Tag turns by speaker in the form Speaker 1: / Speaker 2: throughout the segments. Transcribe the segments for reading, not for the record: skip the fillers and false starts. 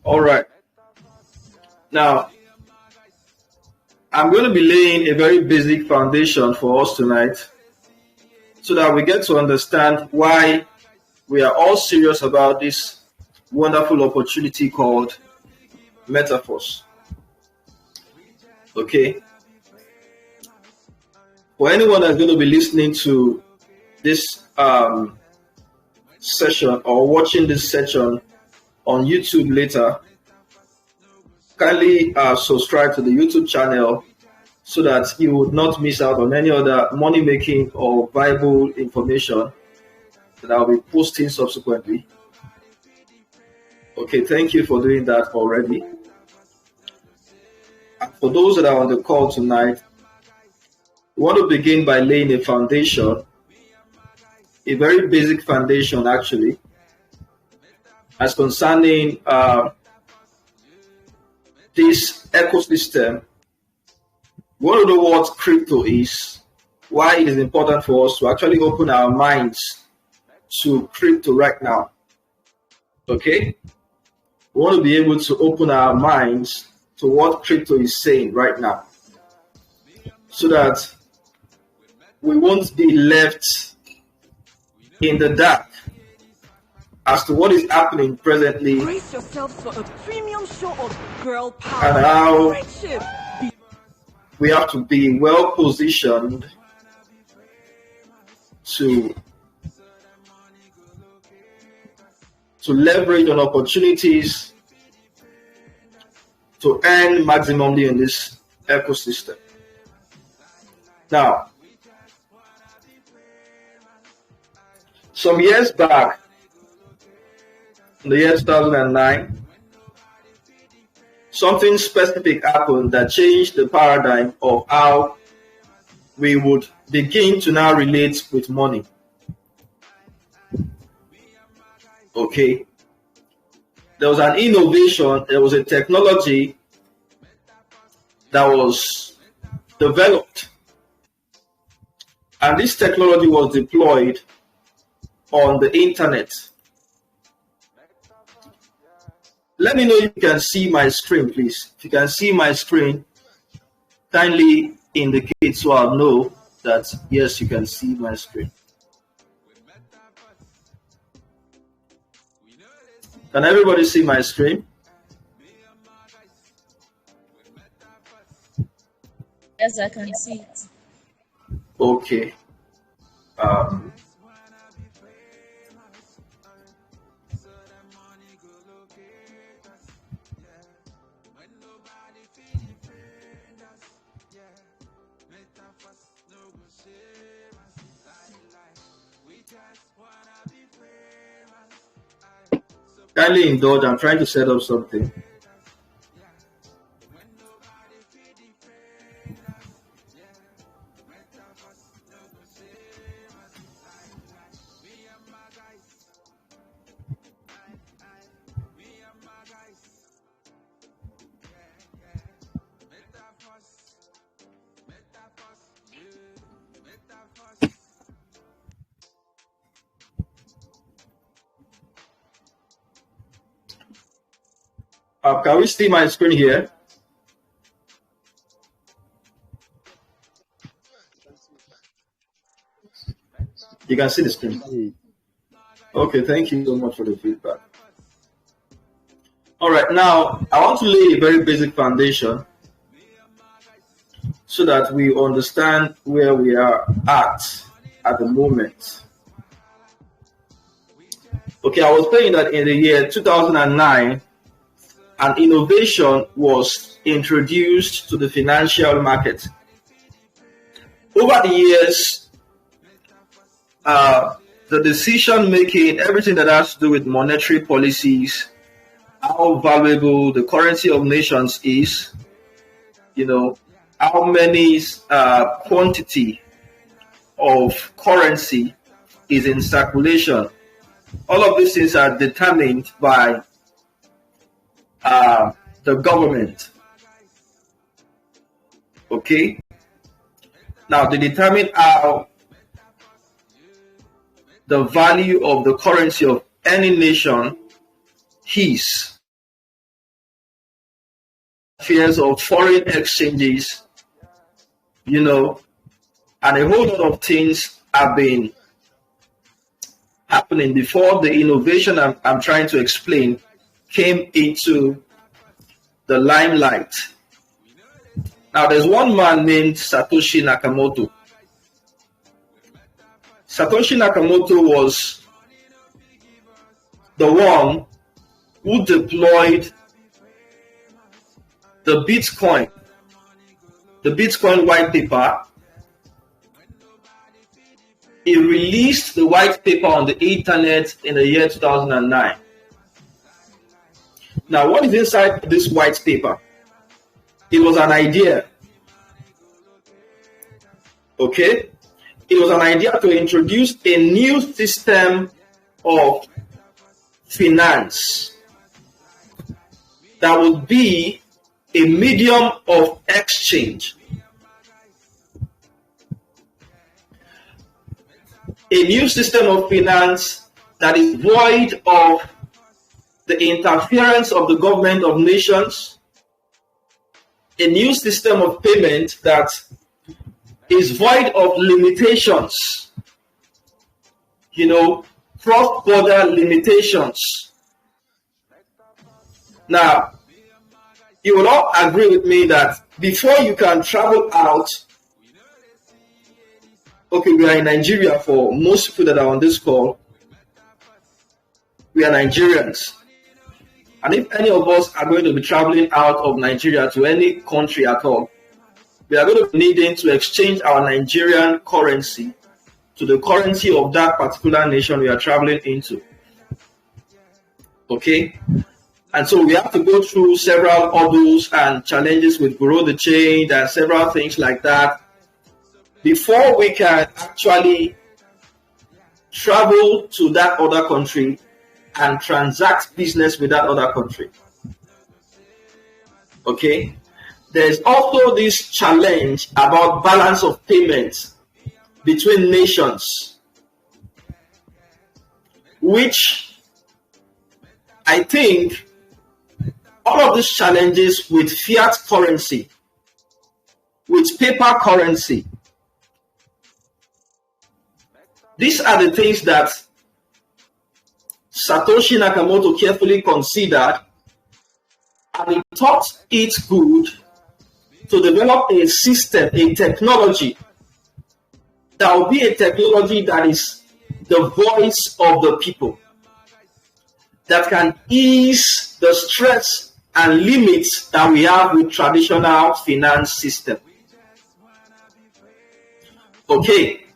Speaker 1: All right. Now, I'm going to be laying a very basic foundation for us tonight so that we get to understand why we are all serious about this wonderful opportunity called Metaforce. Okay? For anyone that's going to be listening to this session or watching this session on YouTube later, kindly subscribe to the YouTube channel so that you would not miss out on any other money-making or viable information that I'll be posting subsequently. Okay, thank you for doing that already. And for those that are on the call tonight, we want to begin by laying a foundation, a very basic foundation actually, as concerning this ecosystem. We want to know what crypto is, why it is important for us to actually open our minds to crypto right now. Okay? We want to be able to open our minds to what crypto is saying right now, so that we won't be left in the dark as to what is happening presently.
Speaker 2: Brace yourselves for a premium show of girl power
Speaker 1: and how
Speaker 2: friendship.
Speaker 1: we have to be well positioned to leverage on opportunities to earn maximally in this ecosystem. Now, some years back, in the year 2009, something specific happened that changed the paradigm of how we would begin to now relate with money. Okay. There was an innovation, there was a technology that was developed. And this technology was deployed on the internet. Let me know if you can see my screen, please. If you can see my screen, kindly indicate so I'll know that, yes, you can see my screen. Can everybody see my screen?
Speaker 3: Yes, I can see it.
Speaker 1: Okay. Kindly indulge, I'm trying to set up something. Can we see my screen here? You can see the screen. Okay, thank you so much for the feedback. All right, now I want to lay a very basic foundation so that we understand where we are at the moment. Okay, I was saying that in the year 2009, an innovation was introduced to the financial market. Over the years, the decision making, everything that has to do with monetary policies, how valuable the currency of nations is, how many quantity of currency is in circulation. All of these things are determined by the government. Okay? Now, they determine how the value of the currency of any nation is. affairs of foreign exchanges, you know, and a whole lot of things have been happening before the innovation I'm trying to explain came into the limelight. Now, there's one man named Satoshi Nakamoto. Satoshi Nakamoto was the one who deployed the Bitcoin white paper. He released the white paper on the internet in the year 2009. Now, what is inside this white paper? It was an idea. Okay? It was an idea to introduce a new system of finance that would be a medium of exchange. A new system of finance that is void of the interference of the government of nations. A new system of payment that is void of limitations, cross-border limitations. Now, you will all agree with me that before you can travel out, okay, we are in Nigeria. For most people that are on this call, we are Nigerians. And if any of us are going to be traveling out of Nigeria to any country at all, we are going to be needing to exchange our Nigerian currency to the currency of that particular nation we are traveling into. Okay? And so we have to go through several hurdles and challenges with Bureau de Change and several things like that before we can actually travel to that other country and transact business with that other country. Okay? There's also this challenge about balance of payments between nations, which I think all of these challenges with fiat currency, with paper currency, these are the things that Satoshi Nakamoto carefully considered, and he thought it good to develop a system, a technology that will be a technology that is the voice of the people, that can ease the stress and limits that we have with traditional finance system. Okay,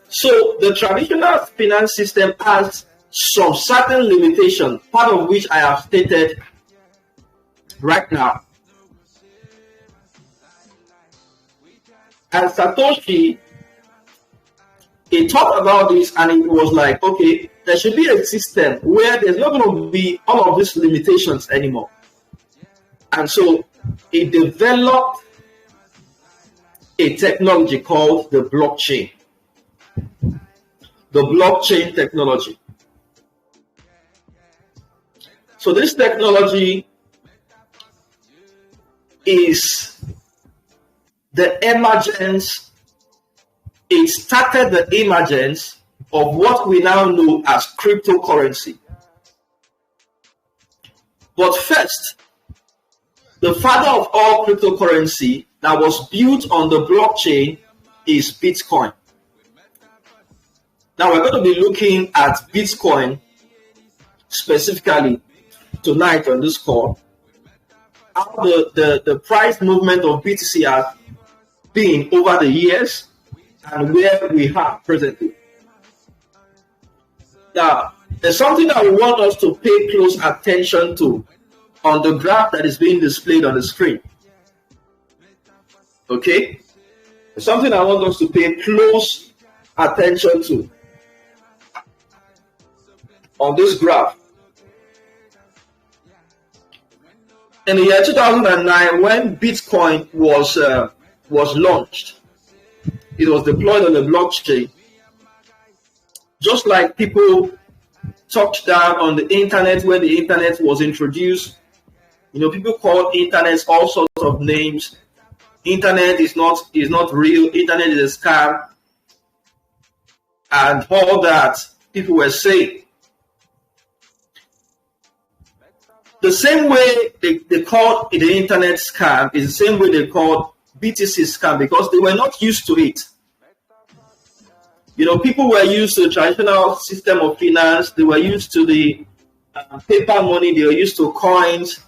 Speaker 1: so the traditional finance system has some certain limitations, part of which I have stated right now. And Satoshi, he thought about this and it was like, okay, there should be a system where there's not going to be all of these limitations anymore. And so he developed a technology called the blockchain. The blockchain technology. So this technology is the emergence, it started the emergence of what we now know as cryptocurrency. But first, the father of all cryptocurrency that was built on the blockchain is Bitcoin. Now we're going to be looking at Bitcoin specifically tonight on this call, how the price movement of BTC has been over the years and where we are presently. Now, there's something that we want us to pay close attention to on the graph that is being displayed on the screen. Okay? There's something I want us to pay close attention to on this graph. In the year 2009, when Bitcoin was launched, it was deployed on the blockchain. Just like people touched down on the internet when the internet was introduced, People call internet all sorts of names. Internet is not real. Internet is a scam, and all that people were saying. The same way they called the internet scam is the same way they called BTC scam, because they were not used to it. People were used to the traditional system of finance. They were used to the paper money. They were used to coins,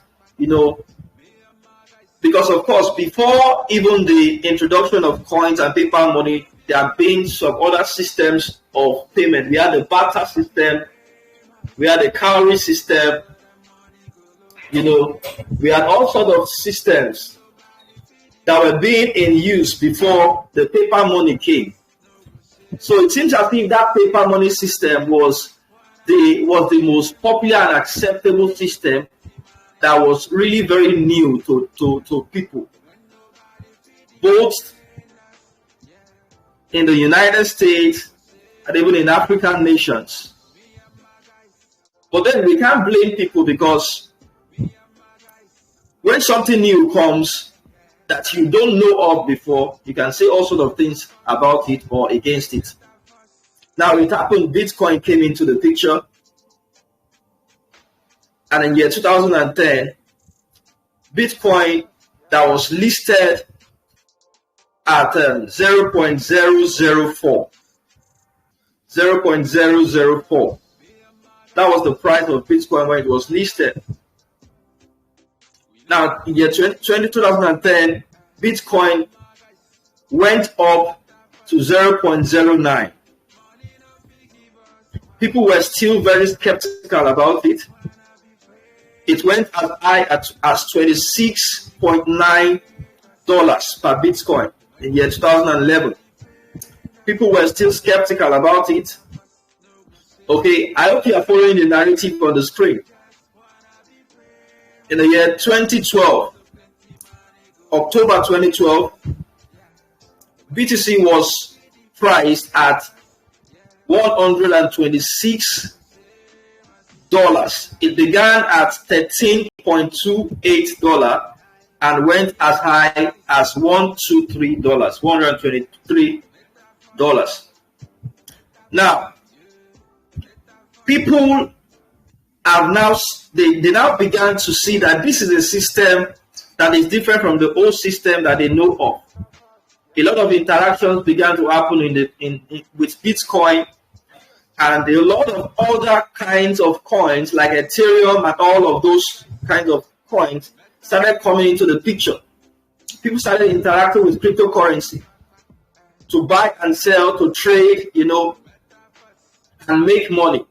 Speaker 1: because of course, before even the introduction of coins and paper money, there have been some other systems of payment. We had the barter system. We had the cowrie system. We had all sorts of systems that were being in use before the paper money came. So it seems as if that paper money system was the most popular and acceptable system that was really very new to people, both in the United States and even in African nations. But then we can't blame people, because when something new comes that you don't know of before, you can say all sorts of things about it or against it. Now, it happened, Bitcoin came into the picture, and in year 2010, Bitcoin that was listed at 0.004. That was the price of Bitcoin when it was listed. Now, in year 2010, Bitcoin went up to 0.09. People were still very skeptical about it. It went as high as $26.9 per Bitcoin in year 2011. People were still skeptical about it. Okay, I hope you are following the narrative on the screen. In the year 2012, October 2012, BTC was priced at $126. It began at $13.28 and went as high as $123. Now, people have they now began to see that this is a system that is different from the old system that they know of. A lot of interactions began to happen with Bitcoin, and a lot of other kinds of coins like Ethereum and all of those kinds of coins started coming into the picture. People started interacting with cryptocurrency to buy and sell, to trade, and make money.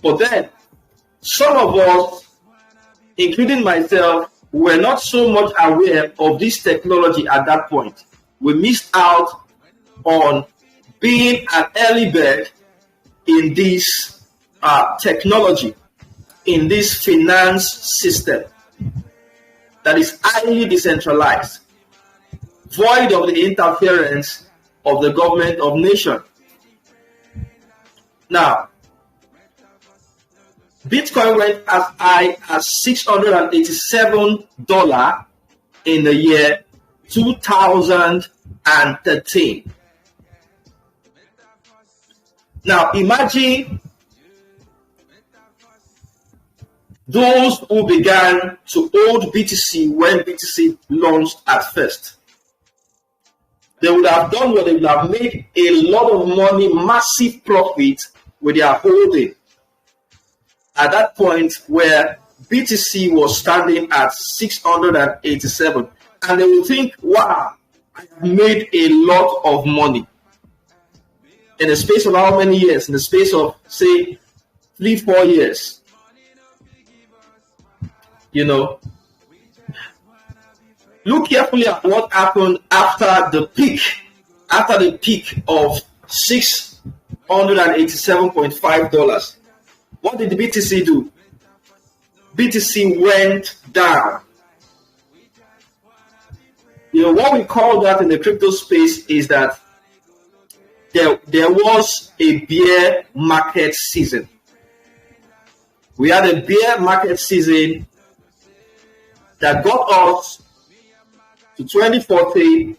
Speaker 1: But then, some of us, including myself, were not so much aware of this technology at that point. We missed out on being an early bird in this technology, in this finance system that is highly decentralized, void of the interference of the government of nation. Now, Bitcoin went as high as $687 in the year 2013. Now, imagine those who began to hold BTC when BTC launched at first. They would have done what they would have made a lot of money, massive profit with their holding. At that point where BTC was standing at 687, and they will think, wow, I have made a lot of money. In the space of how many years? In the space of, say, 3-4 years. Look carefully at what happened after the peak of $687.5. What did the BTC do? BTC went down. What we call that in the crypto space is that there was a bear market season. We had a bear market season that got us to 2040,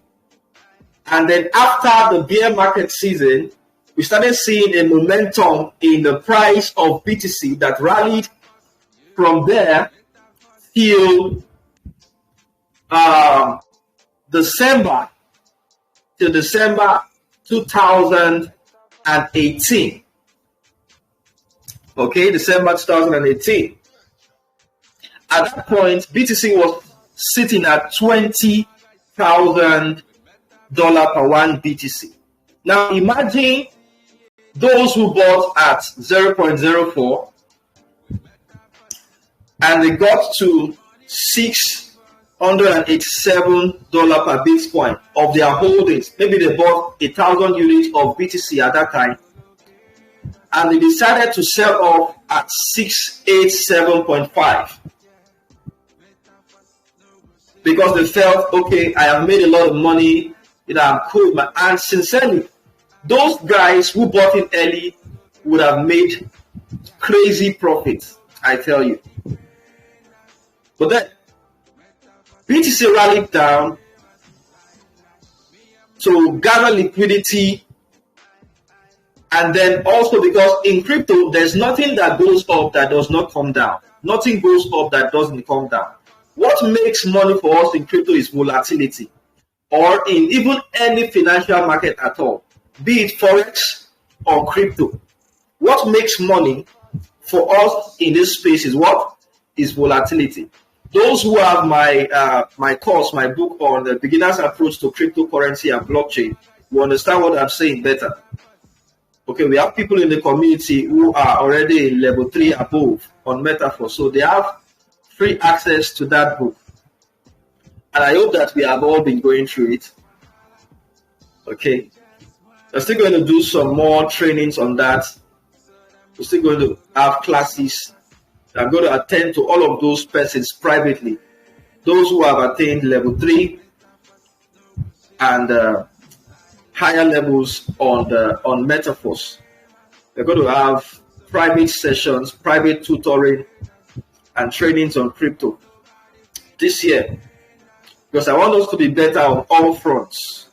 Speaker 1: and then after the bear market season, we started seeing a momentum in the price of BTC that rallied from there till December 2018. Okay, December 2018. At that point, BTC was sitting at $20,000 per one BTC. Now imagine those who bought at 0.04 and they got to $687 per Bitcoin of their holdings. Maybe they bought 1,000 units of BTC at that time, and they decided to sell off at 687.5 because they felt, okay, I have made a lot of money, I'm cool. And sincerely, those guys who bought it early would have made crazy profits, I tell you. But then BTC rallied down to gather liquidity, and then also because in crypto there's nothing that goes up that does not come down. Nothing goes up that doesn't come down. What makes money for us in crypto is volatility, or in even any financial market at all, be it forex or crypto. What makes money for us in this space is what? Is volatility. Those who have my course, my book on the beginner's approach to cryptocurrency and blockchain will understand what I'm saying better. Okay, we have people in the community who are already level 3 above on Metaforce, so they have free access to that book. And I hope that we have all been going through it. Okay, we're still going to do some more trainings on that. We're still going to have classes. I'm going to attend to all of those persons privately. Those who have attained level 3 and higher levels on Metaforce. We're going to have private sessions, private tutoring, and trainings on crypto this year, because I want us to be better on all fronts.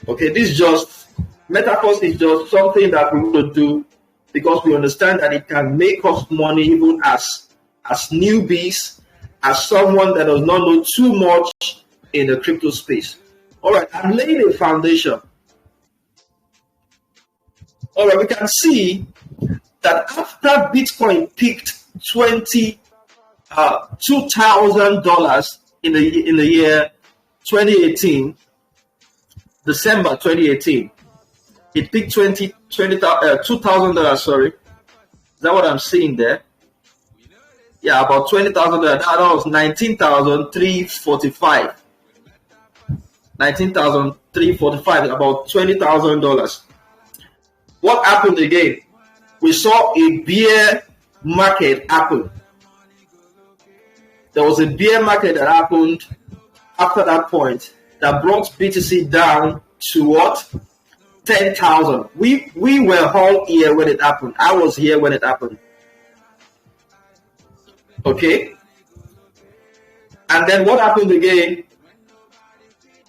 Speaker 1: Okay, Metaforce is just something that we want to do because we understand that it can make us money even as newbies, as someone that does not know too much in the crypto space. All right, I'm laying a foundation. All right, we can see that after Bitcoin peaked $2,000 in the year 2018, December 2018, it peaked $2,000. Sorry, is that what I'm seeing there? Yeah, about $20,000. That was 19,345. 19,345, about $20,000. What happened again? We saw a bear market happen. There was a bear market that happened after that point that brought BTC down to what? 10,000. We were all here when it happened. I was here when it happened. Okay. And then what happened again?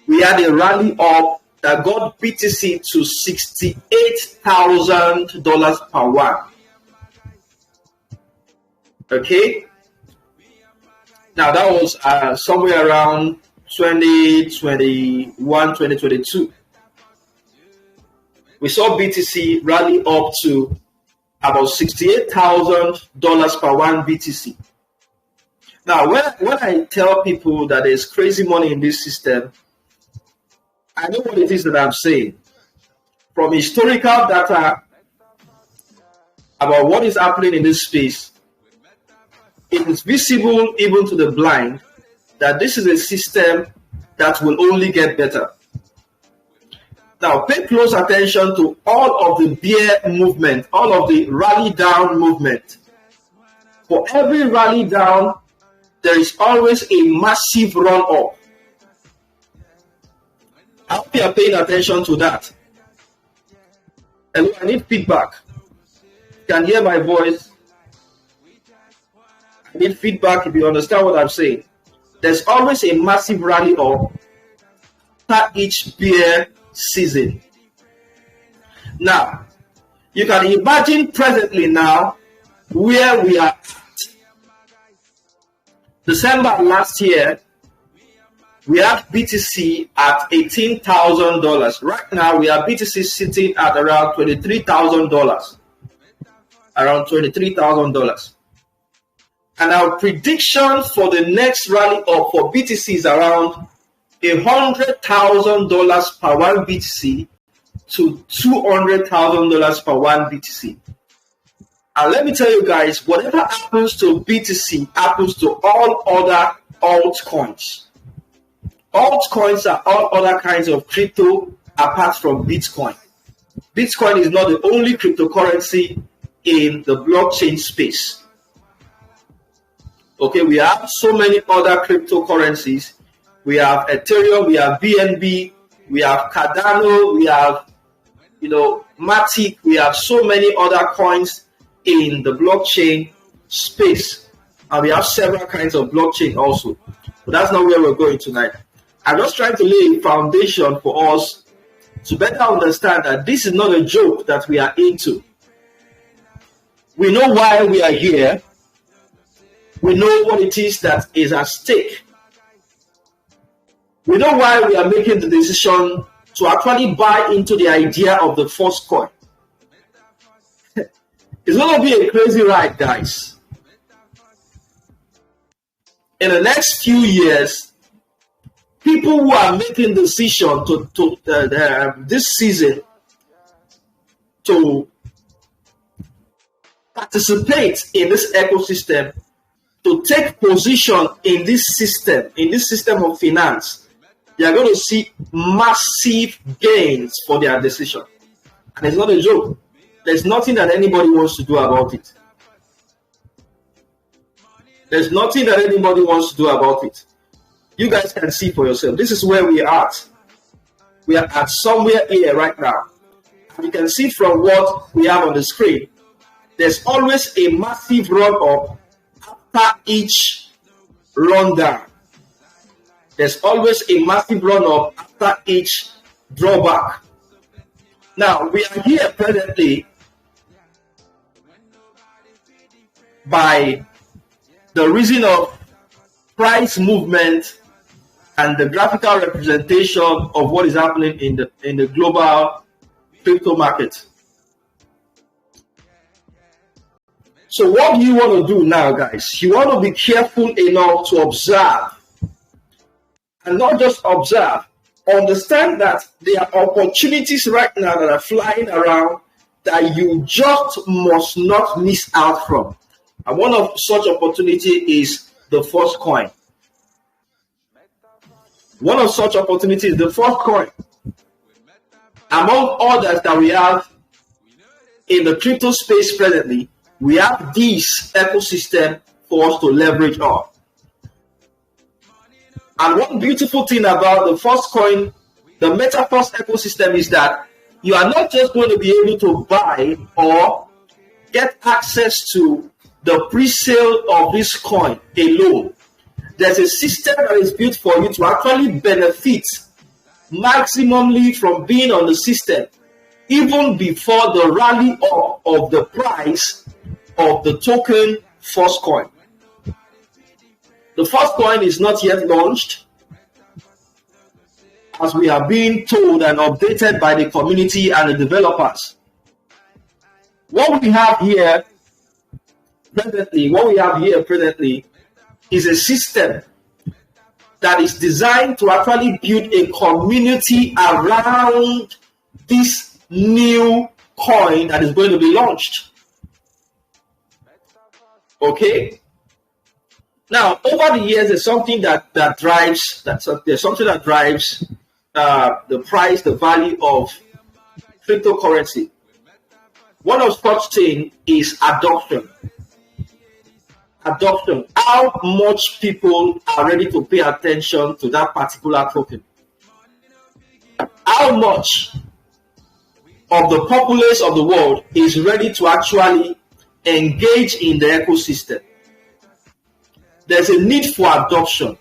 Speaker 1: We had a rally up that got BTC to $68,000 per one. Okay. Now that was somewhere around 2021, 2022. We saw BTC rally up to about $68,000 per one BTC. Now, when I tell people that there's crazy money in this system, I know what it is that I'm saying. From historical data about what is happening in this space, it is visible even to the blind that this is a system that will only get better. Now, pay close attention to all of the bear movement, all of the rally down movement. For every rally down, there is always a massive run up. I hope you are paying attention to that. Hello, I need feedback. You can hear my voice. I need feedback if you understand what I'm saying. There's always a massive rally up after each bear season. Now, you can imagine presently now where we are at. December last year, we had BTC at $18,000. Right now, we have BTC sitting at around $23,000. Around $23,000. And our prediction for the next rally up for BTC is around $100,000 per one BTC to $200,000 per one BTC. And let me tell you guys, whatever happens to BTC happens to all other altcoins. Altcoins are all other kinds of crypto apart from Bitcoin. Bitcoin is not the only cryptocurrency in the blockchain space. Okay, we have so many other cryptocurrencies. We have Ethereum, we have BNB, we have Cardano, we have, Matic, we have so many other coins in the blockchain space. And we have several kinds of blockchain also. But that's not where we're going tonight. I'm just trying to lay a foundation for us to better understand that this is not a joke that we are into. We know why we are here. We know what it is that is at stake. We know why we are making the decision to actually buy into the idea of the first coin. It's going to be a crazy ride, guys. In the next few years, people who are making the decision this season to participate in this ecosystem, to take position in this system of finance, they are going to see massive gains for their decision. And it's not a joke. There's nothing that anybody wants to do about it. There's nothing that anybody wants to do about it. You guys can see for yourself. This is where we are at. We are at somewhere here right now. And you can see from what we have on the screen, there's always a massive run up after each run down. There's always a massive run up after each drawback. Now, we are here presently by the reason of price movement and the graphical representation of what is happening in the global crypto market. So what do you want to do now, guys? You want to be careful enough to observe, and not just observe, understand that there are opportunities right now that are flying around that you just must not miss out from. And one of such opportunity is the first coin. One of such opportunities is the first coin. Among others that we have in the crypto space presently, we have this ecosystem for us to leverage on. And one beautiful thing about the first coin, the Metaforce ecosystem, is that you are not just going to be able to buy or get access to the pre-sale of this coin alone. There's a system that is built for you to actually benefit maximally from being on the system, even before the rally up of the price of the token first coin. The first coin is not yet launched, as we are being told and updated by the community and the developers. What we have here presently is a system that is designed to actually build a community around this new coin that is going to be launched. Okay. Now, over the years, there's something that drives the price, the value of cryptocurrency. One of such things is adoption. Adoption. How much people are ready to pay attention to that particular token? How much of the populace of the world is ready to actually engage in the ecosystem? there's a need for adoption.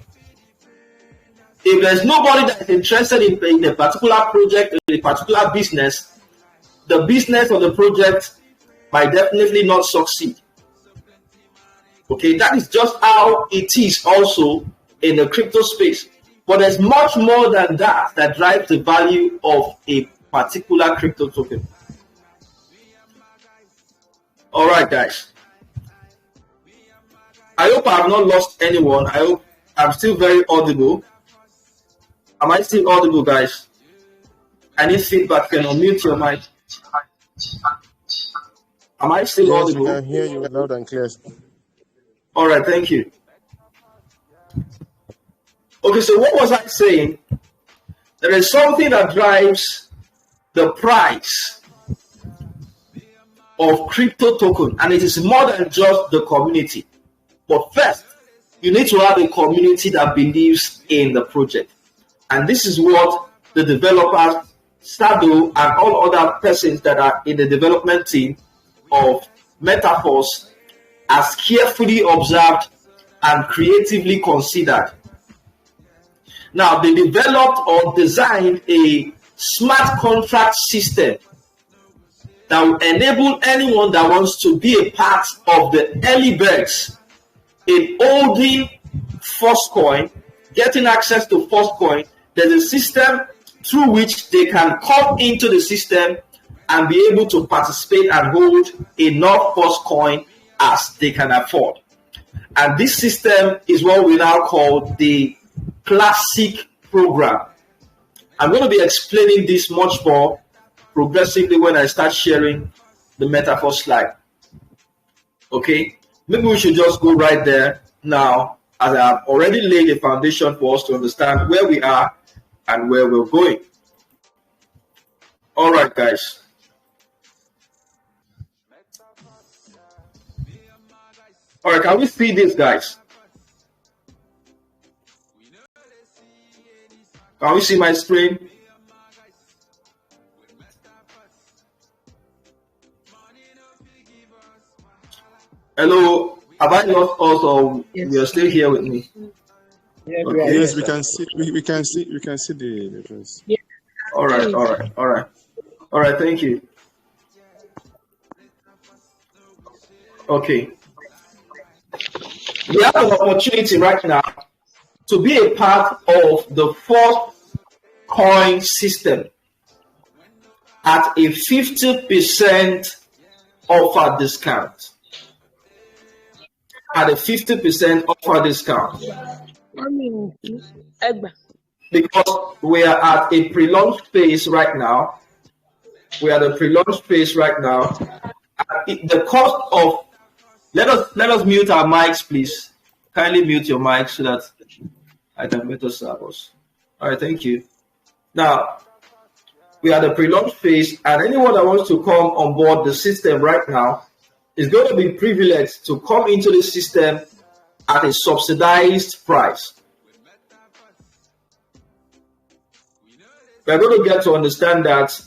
Speaker 1: If there's nobody that is interested in a particular project or a particular business, the business or the project might definitely not succeed. Okay, that is just how it is also in the crypto space. But there's much more than that that drives the value of a particular crypto token. All right, guys. I hope I have not lost anyone. I hope I'm still very audible. Am I still audible, guys? I need feedback. Can unmute your mic. Am I still audible?
Speaker 4: We can hear you loud and clear.
Speaker 1: All right, thank you. Okay, so what was I saying? There is something that drives the price of crypto token, and it is more than just the community. But first, you need to have a community that believes in the project. And this is what the developers, Sado, and all other persons that are in the development team of Metaforce has carefully observed and creatively considered. Now, they developed or designed a smart contract system that will enable anyone that wants to be a part of the early birds in holding first coin, getting access to first coin. There's a system through which they can come into the system and be able to participate and hold enough first coin as they can afford. And this system is what we now call the classic program. I'm going to be explaining this much more progressively when I start sharing the Metaforce slide. Okay, maybe we should just go right there now, as I have already laid a foundation for us to understand where we are and where we're going. All right, guys. All right, can we see this, guys? Can we see my screen? Hello, have I lost us, or you are still here with me?
Speaker 4: Yeah, okay. Yes, we can see. We can see. We can see the difference. Yeah.
Speaker 1: All right. Thank you. Okay. We have an opportunity right now to be a part of the first coin system at a 50% offer discount. At a 50% offer discount. Because we are at a pre-launch phase right now. We are at the pre-launch phase right now. The cost of let us mute our mics, please. Kindly mute your mic so that I can better serve us. All right, thank you. Now, we are at the pre-launch phase, and anyone that wants to come on board the system right now is going to be privileged to come into the system at a subsidized price. We're going to get to understand that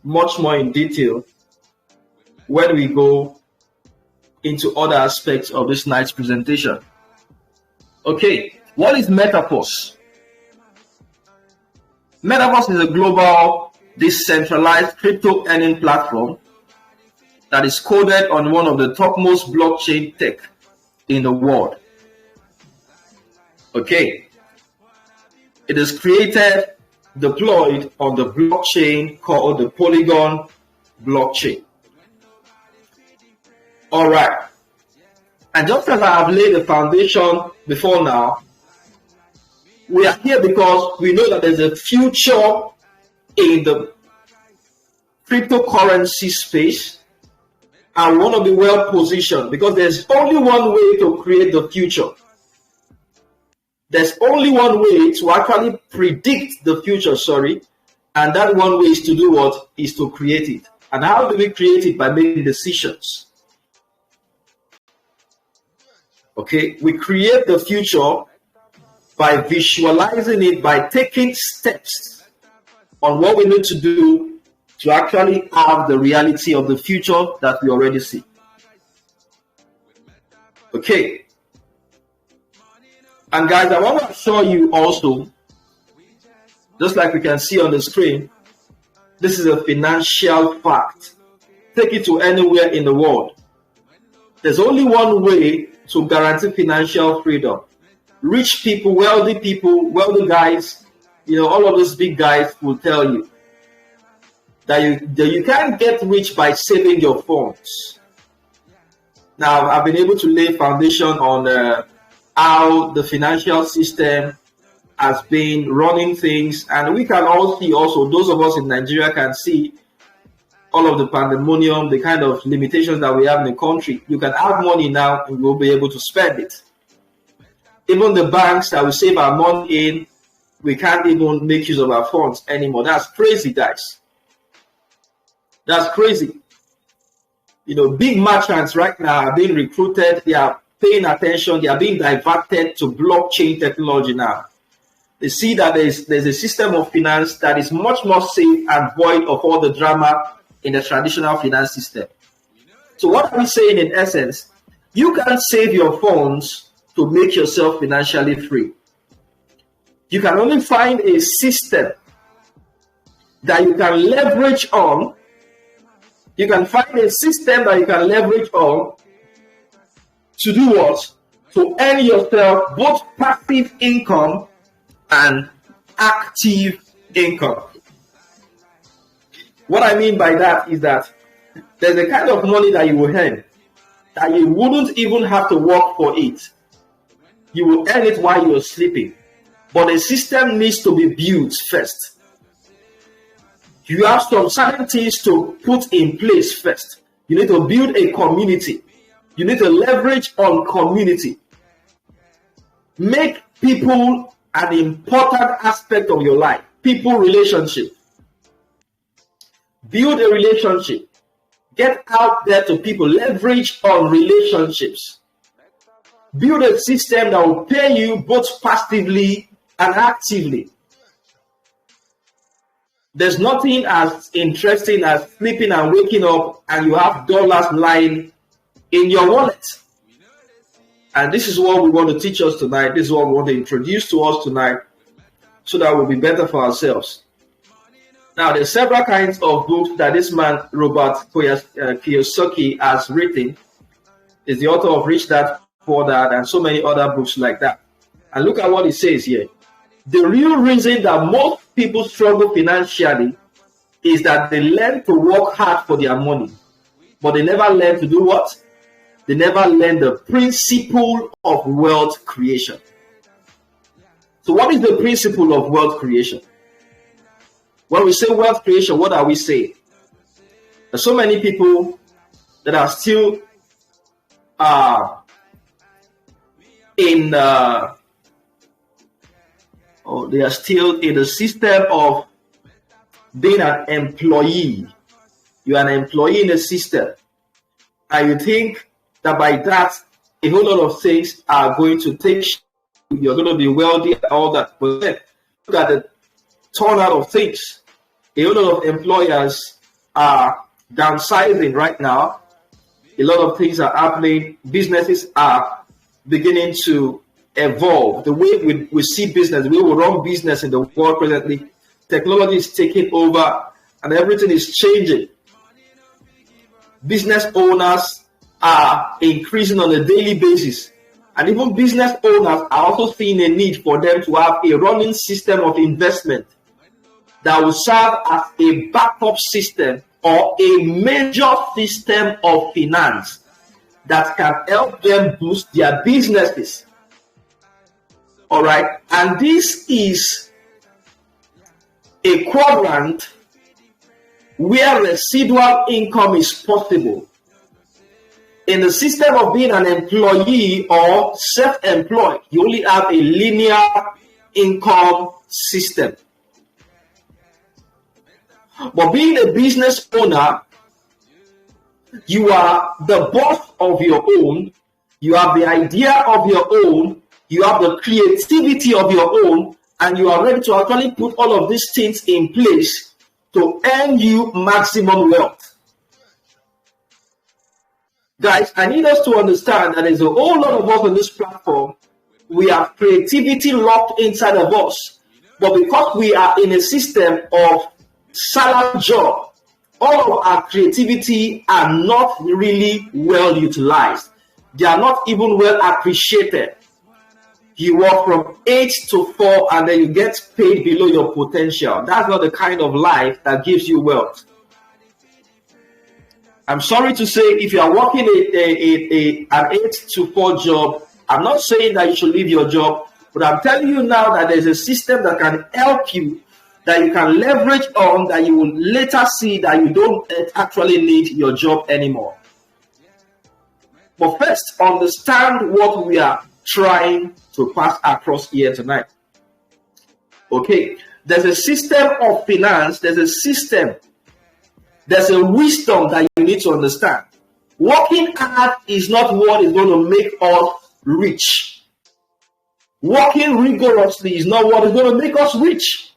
Speaker 1: much more in detail when we go into other aspects of this night's presentation. Okay, what is Metaforce? Metaforce is a global decentralized crypto earning platform that is coded on one of the topmost blockchain tech in the world. Okay, it is created, deployed on the blockchain called the Polygon blockchain. All right, and just as I have laid the foundation before now, we are here because we know that there's a future in the cryptocurrency space, and we want to be well positioned because there's only one way to create the future. There's only one way to actually predict the future, and that one way is to do what? Is to create it. And how do we create it? By making decisions. Okay, we create the future by visualizing it, by taking steps on what we need to do to actually have the reality of the future that we already see. Okay. And guys, I want to assure you also, just like we can see on the screen, this is a financial fact. Take it to anywhere in the world. There's only one way to guarantee financial freedom. Rich people, wealthy guys, all of those big guys will tell you that you can't get rich by saving your funds. Now, I've been able to lay foundation on how the financial system has been running things, and we can all see also, those of us in Nigeria can see all of the pandemonium, the kind of limitations that we have in the country. You can have money now and you'll be able to spend it. Even the banks that we save our money in, we can't even make use of our funds anymore. That's crazy, guys. That's crazy. Big merchants right now are being recruited. They are paying attention. They are being diverted to blockchain technology now. They see that there's a system of finance that is much more safe and void of all the drama in the traditional finance system. So what are we saying in essence? You can save your funds to make yourself financially free. You can only find a system that you can leverage on. You can find a system that you can leverage on to do what? To earn yourself both passive income and active income. What I mean by that is that there's a kind of money that you will earn that you wouldn't even have to work for it. You will earn it while you're sleeping. But the system needs to be built first. You have some certain things to put in place first. You need to build a community. You need to leverage on community. Make people an important aspect of your life. People relationship. Build a relationship. Get out there to people. Leverage on relationships. Build a system that will pay you both passively and actively. There's nothing as interesting as sleeping and waking up and you have dollars lying in your wallet. And this is what we want to teach us tonight. This is what we want to introduce to us tonight so that we'll be better for ourselves. Now, there's several kinds of books that this man, Robert Kiyosaki, has written. He's the author of Rich Dad, Poor Dad, and so many other books like that. And look at what he says here. The real reason that most people struggle financially is that they learn to work hard for their money, but they never learn to do what? They never learn the principle of wealth creation. So what is the principle of wealth creation? When we say wealth creation, what are we saying? There's so many people that are still they are still in the system of being an employee. You are an employee in the system. And you think that by that, a whole lot of things are going to take shape. You're going to be wealthy and all that. But then, look at the turnout of things. A whole lot of employers are downsizing right now. A lot of things are happening. Businesses are beginning to evolve. The way we see business, the way we run business in the world presently, technology is taking over and everything is changing. Business owners are increasing on a daily basis. And even business owners are also seeing a need for them to have a running system of investment that will serve as a backup system or a major system of finance that can help them boost their businesses. All right. And this is a quadrant where residual income is possible. In the system of being an employee or self-employed, you only have a linear income system. But being a business owner, you are the boss of your own, you have the idea of your own, you have the creativity of your own, and you are ready to actually put all of these things in place to earn you maximum wealth. Guys, I need us to understand that there's a whole lot of us on this platform. we have creativity locked inside of us. But because we are in a system of salary job, all of our creativity are not really well utilized. They are not even well appreciated. You work from 8 to 4 and then you get paid below your potential. That's not the kind of life that gives you wealth. I'm sorry to say, if you are working an 8 to 4 job, I'm not saying that you should leave your job, but I'm telling you now that there's a system that can help you, that you can leverage on, that you will later see that you don't actually need your job anymore. But first, understand what we are trying to pass across here tonight. Okay, there's a system of finance, there's a system, there's a wisdom that you need to understand. Working hard is not what is going to make us rich. Working rigorously is not what is going to make us rich.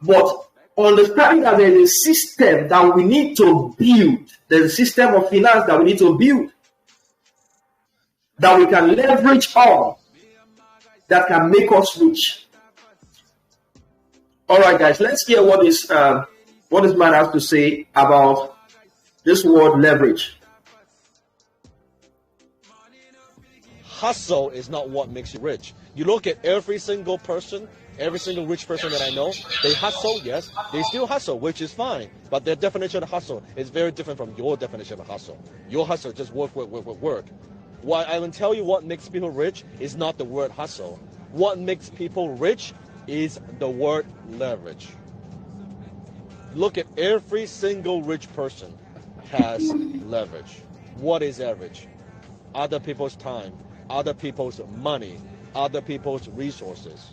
Speaker 1: But understanding that there is a system that we need to build, there's a system of finance that we need to build, that we can leverage on, that can make us rich. All right, guys, let's hear what this man has to say about this word leverage.
Speaker 5: Hustle is not what makes you rich. You look at every single person, every single rich person that I know, they hustle, yes, they still hustle, which is fine. But their definition of hustle is very different from your definition of hustle. Your hustle just work. What I will tell you, what makes people rich is not the word hustle. What makes people rich is the word leverage. Look at every single rich person has leverage. What is leverage? Other people's time, other people's money, other people's resources.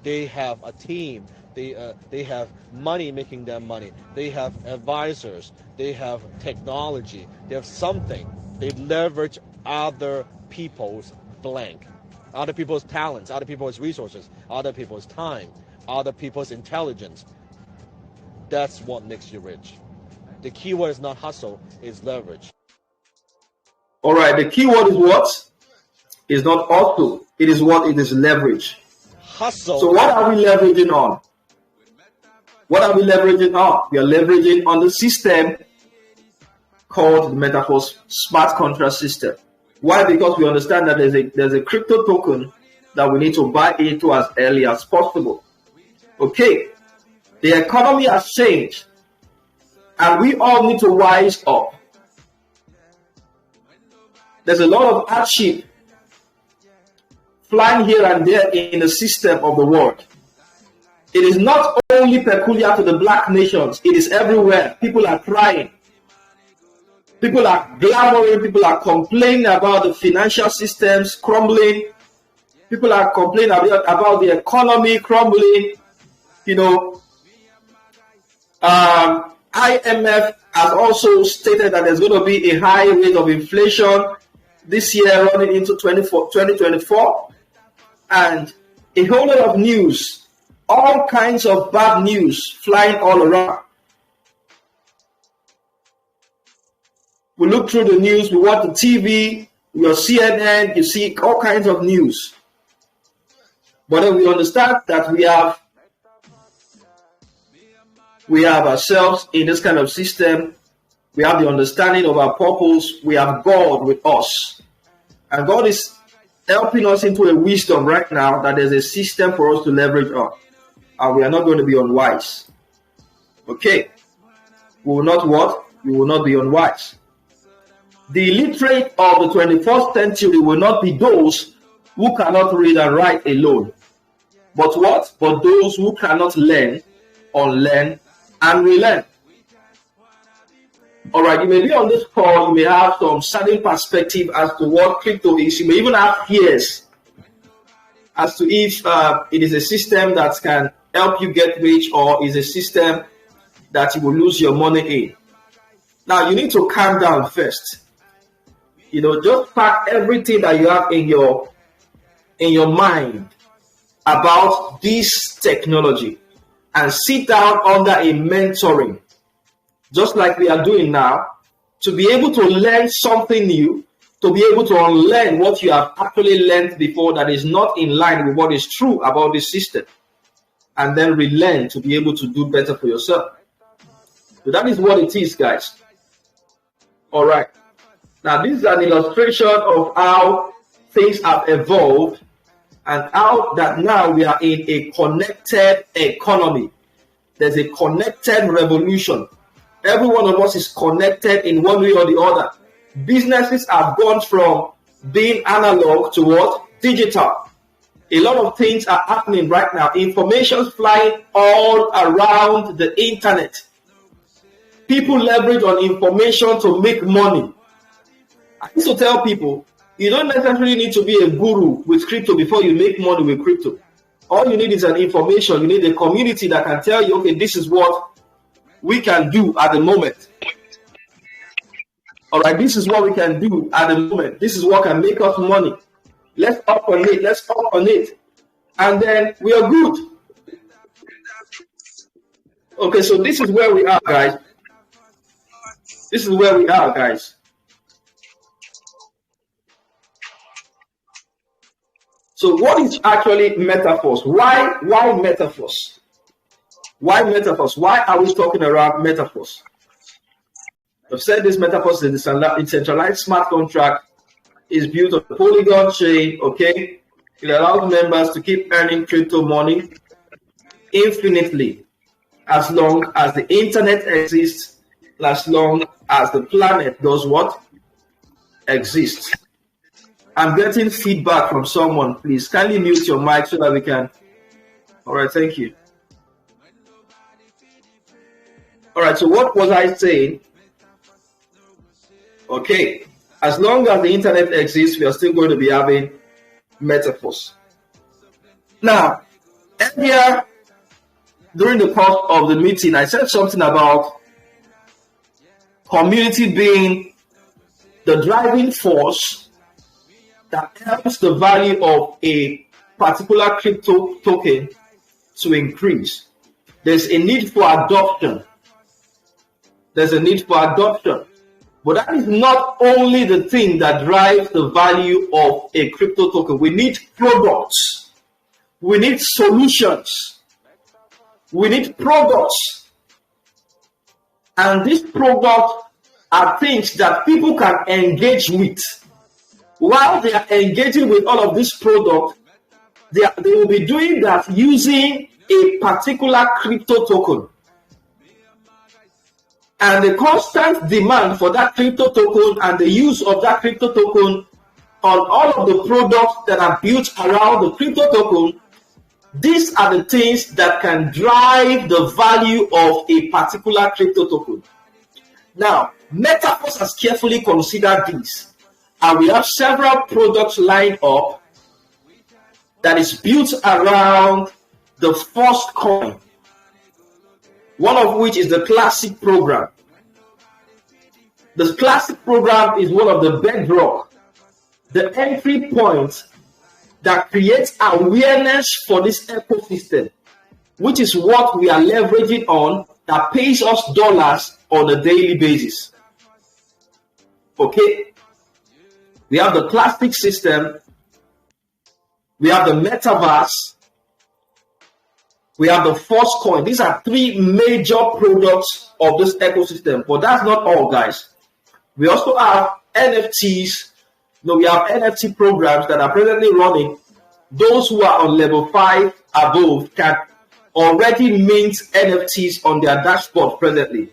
Speaker 5: They have a team. They have money making them money. They have advisors. They have technology. They have something. They leverage other people's blank, other people's talents, other people's resources, other people's time, other people's intelligence. That's what makes you rich. The key word is not hustle, it's leverage.
Speaker 1: All right, the key word is what? It's not hustle. It is what? It is leverage.
Speaker 5: Hustle.
Speaker 1: So what are we leveraging on? What are we leveraging on? We are leveraging on the system called the Metaforce smart contract system. Why? Because we understand that there's a crypto token that we need to buy into as early as possible. Okay, the economy has changed, and we all need to wise up. There's a lot of hardship flying here and there in the system of the world. It is not only peculiar to the black nations, it is everywhere. People are crying. People are glamoring, people are complaining about the financial systems crumbling. People are complaining about the economy crumbling. You know, IMF has also stated that there's going to be a high rate of inflation this year running into 2024. And a whole lot of news, all kinds of bad news flying all around. We look through the news, we watch the TV, your CNN, you see all kinds of news. But then we understand that we have ourselves in this kind of system. We have the understanding of our purpose. We have God with us. And God is helping us into a wisdom right now that there's a system for us to leverage on. And we are not going to be unwise. Okay? We will not what? We will not be unwise. The illiterate of the 21st century will not be those who cannot read and write alone. But what? But those who cannot learn, unlearn, and relearn. All right, you may be on this call, you may have some certain perspective as to what crypto is. You may even have fears as to if it is a system that can help you get rich or is a system that you will lose your money in. Now, you need to calm down first. You know, just pack everything that you have in your mind about this technology and sit down under a mentoring, just like we are doing now, to be able to learn something new, to be able to unlearn what you have actually learned before that is not in line with what is true about this system, and then relearn to be able to do better for yourself. So that is what it is, guys. All right. Now, this is an illustration of how things have evolved and how that now we are in a connected economy. There's a connected revolution. Every one of us is connected in one way or the other. Businesses have gone from being analog to what? Digital. A lot of things are happening right now. Information's flying all around the internet. People leverage on information to make money. I used to tell people, you don't necessarily need to be a guru with crypto before you make money with crypto. All you need is an information. You need a community that can tell you, okay, this is what we can do at the moment. All right, this is what we can do at the moment. This is what can make us money. Let's up on it. Let's up on it. And then we are good. Okay, so this is where we are, guys. This is where we are, guys. So what is actually Metaforce? Why Metaforce? Why Metaforce? Why are we talking around Metaforce? I've said this Metaforce is a decentralized smart contract. Is built on the Polygon chain, okay? It allows members to keep earning crypto money infinitely as long as the internet exists, as long as the planet does what? Exists. I'm getting feedback from someone. Please kindly mute your mic so that we can. All right, thank you. All right, so what was I saying? Okay, as long as the internet exists, we are still going to be having Metaforce. Now, earlier during the course of the meeting, I said something about community being the driving force that helps the value of a particular crypto token to increase. There's a need for adoption. There's a need for adoption. But that is not only the thing that drives the value of a crypto token. We need products. We need solutions. We need products. And these products are things that people can engage with. While they are engaging with all of these products, they will be doing that using a particular crypto token. And the constant demand for that crypto token and the use of that crypto token on all of the products that are built around the crypto token, these are the things that can drive the value of a particular crypto token. Now, Metaforce has carefully considered this, and we have several products lined up that is built around the first coin, one of which is the Classic program. The Classic program is one of the bedrock, the entry point that creates awareness for this ecosystem, which is what we are leveraging on, that pays us dollars on a daily basis. Okay? We have the Classic system, we have the Metaverse, we have the first coin. These are three major products of this ecosystem. But that's not all, guys. We also have NFTs. We have NFT programs that are presently running. Those who are on level 5 above can already mint NFTs on their dashboard presently.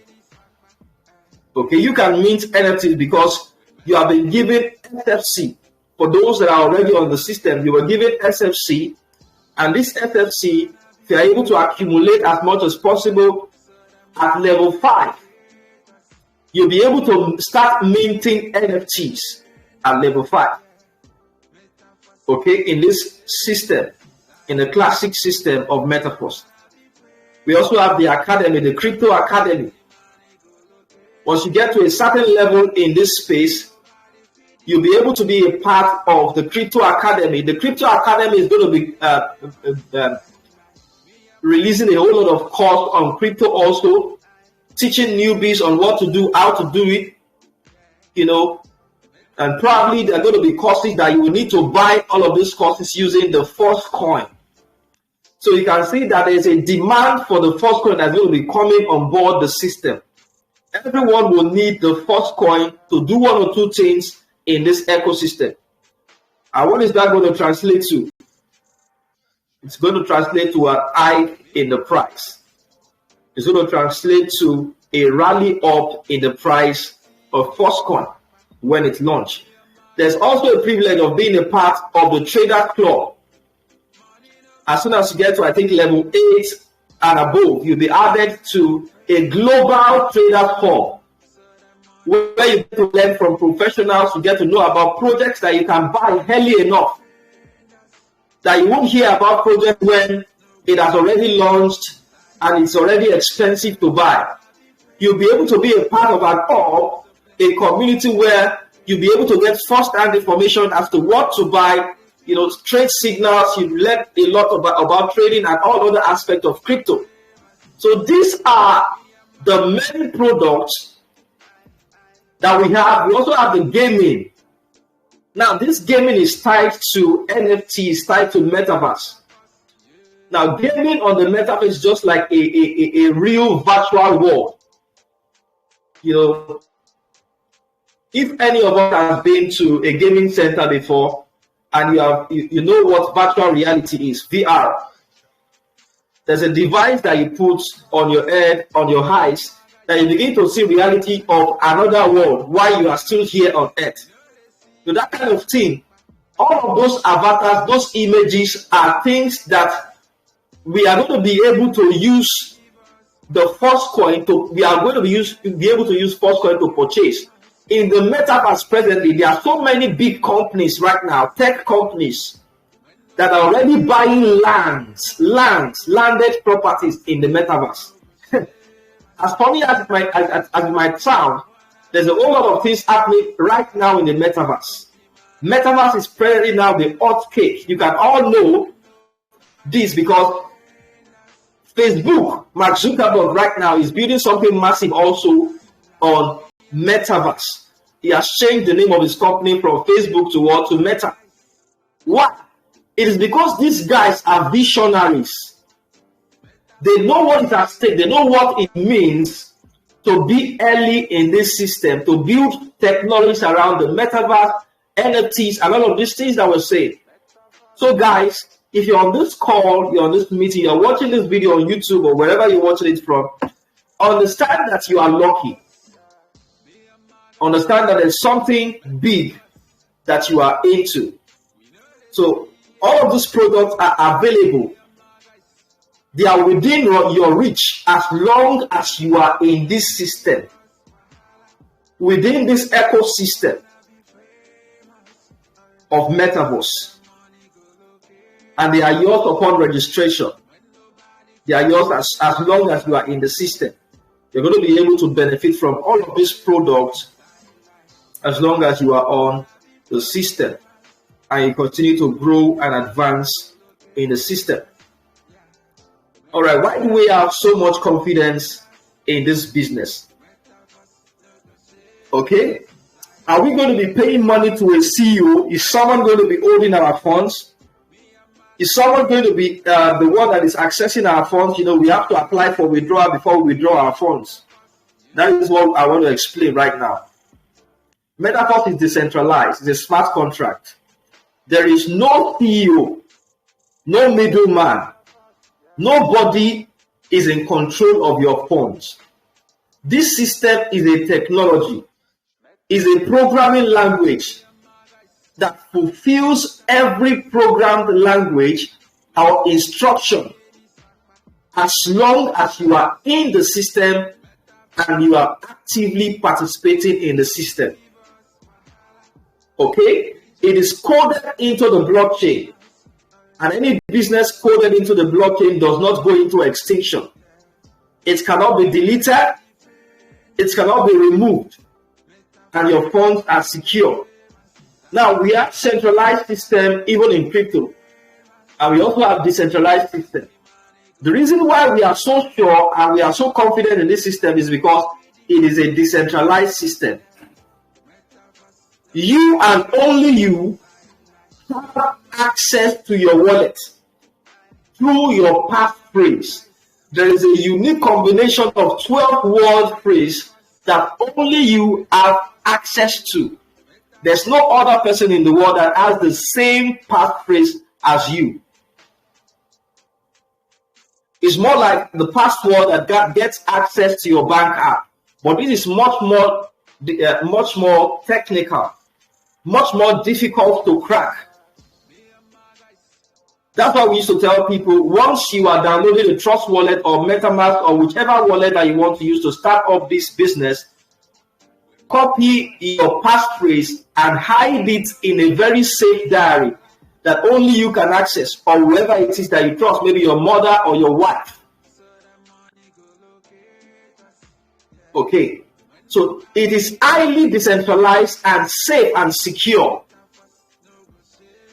Speaker 1: Okay, you can mint NFTs because you have been given SFC. For those that are already on the system, you were given SFC, and this SFC, if you are able to accumulate as much as possible at level 5, you'll be able to start minting NFTs at level 5. Okay, in this system, in the Classic system of Metaforce. We also have the Academy, the Crypto Academy. Once you get to a certain level in this space, you'll be able to be a part of the Crypto Academy. The Crypto Academy is going to be releasing a whole lot of course on crypto also, teaching newbies on what to do, how to do it, And probably there are going to be courses that you will need to buy all of these courses using the first coin. So you can see that there's a demand for the first coin that's going to be coming on board the system. Everyone will need the first coin to do one or two things in this ecosystem. And what is that going to translate to? It's going to translate to an hike in the price. It's going to translate to a rally up in the price of first coin when it's launched. There's also a privilege of being a part of the trader club. As soon as you get to, I think, level 8 and above, you'll be added to a global trader club where you get to learn from professionals, you get to know about projects that you can buy early enough, that you won't hear about projects when it has already launched and it's already expensive to buy. You'll be able to be a part of an hub, a community where you'll be able to get first-hand information as to what to buy, trade signals. You learn a lot about trading and all other aspects of crypto. So these are the many products that we have. We also have the gaming. Now, this gaming is tied to NFTs, tied to Metaverse. Now, gaming on the Metaverse is just like a real virtual world. If any of us have been to a gaming center before, and you know what virtual reality is, VR. There's a device that you put on your head, on your eyes, that you begin to see reality of another world while you are still here on Earth. So that kind of thing, all of those avatars, those images are things that we are going to be able to use the first coin to. We are going to be able to use first coin to purchase. In the Metaverse presently, there are so many big companies right now, tech companies, that are already buying landed properties in the Metaverse. As funny as it might sound, there's a whole lot of things happening right now in the Metaverse. Metaverse is presently now the hot cake. You can all know this because Facebook, Mark Zuckerberg right now is building something massive also on Metaverse. He has changed the name of his company from Facebook to Meta. Why? It is because these guys are visionaries. They know what is at stake. They know what it means to be early in this system, to build technologies around the Metaverse, NFTs, and all of these things that we're saying. So guys, if you're on this call, you're on this meeting, you're watching this video on YouTube or wherever you're watching it from, understand that you are lucky. Understand that there's something big that you are into. So all of these products are available. They are within your reach as long as you are in this system, within this ecosystem of Metaverse. And they are yours upon registration. They are yours as long as you are in the system. You're going to be able to benefit from all of these products as long as you are on the system and you continue to grow and advance in the system. All right, why do we have so much confidence in this business? Okay, are we going to be paying money to a CEO? Is someone going to be holding our funds? Is someone going to be the one that is accessing our funds? We have to apply for withdrawal before we withdraw our funds. That is what I want to explain right now. Metaforce is decentralized. It's a smart contract. There is no CEO, no middleman. Nobody is in control of your funds. This system is a technology, is a programming language that fulfills every programmed language or instruction as long as you are in the system and you are actively participating in the system. Okay? It is coded into the blockchain. And any business coded into the blockchain does not go into extinction. It cannot be deleted. It cannot be removed. And your funds are secure. Now, we have centralized system even in crypto. And we also have decentralized system. The reason why we are so sure and we are so confident in this system is because it is a decentralized system. You and only you have access to your wallet through your passphrase. There is a unique combination of 12-word phrase that only you have access to. There's no other person in the world that has the same passphrase as you. It's more like the password that gets access to your bank app, but this is much more technical, much more difficult to crack. That's why we used to tell people, once you are downloading the Trust Wallet or MetaMask or whichever wallet that you want to use to start up this business, copy your passphrase and hide it in a very safe diary that only you can access, or whoever it is that you trust, maybe your mother or your wife. Okay, so it is highly decentralized and safe and secure.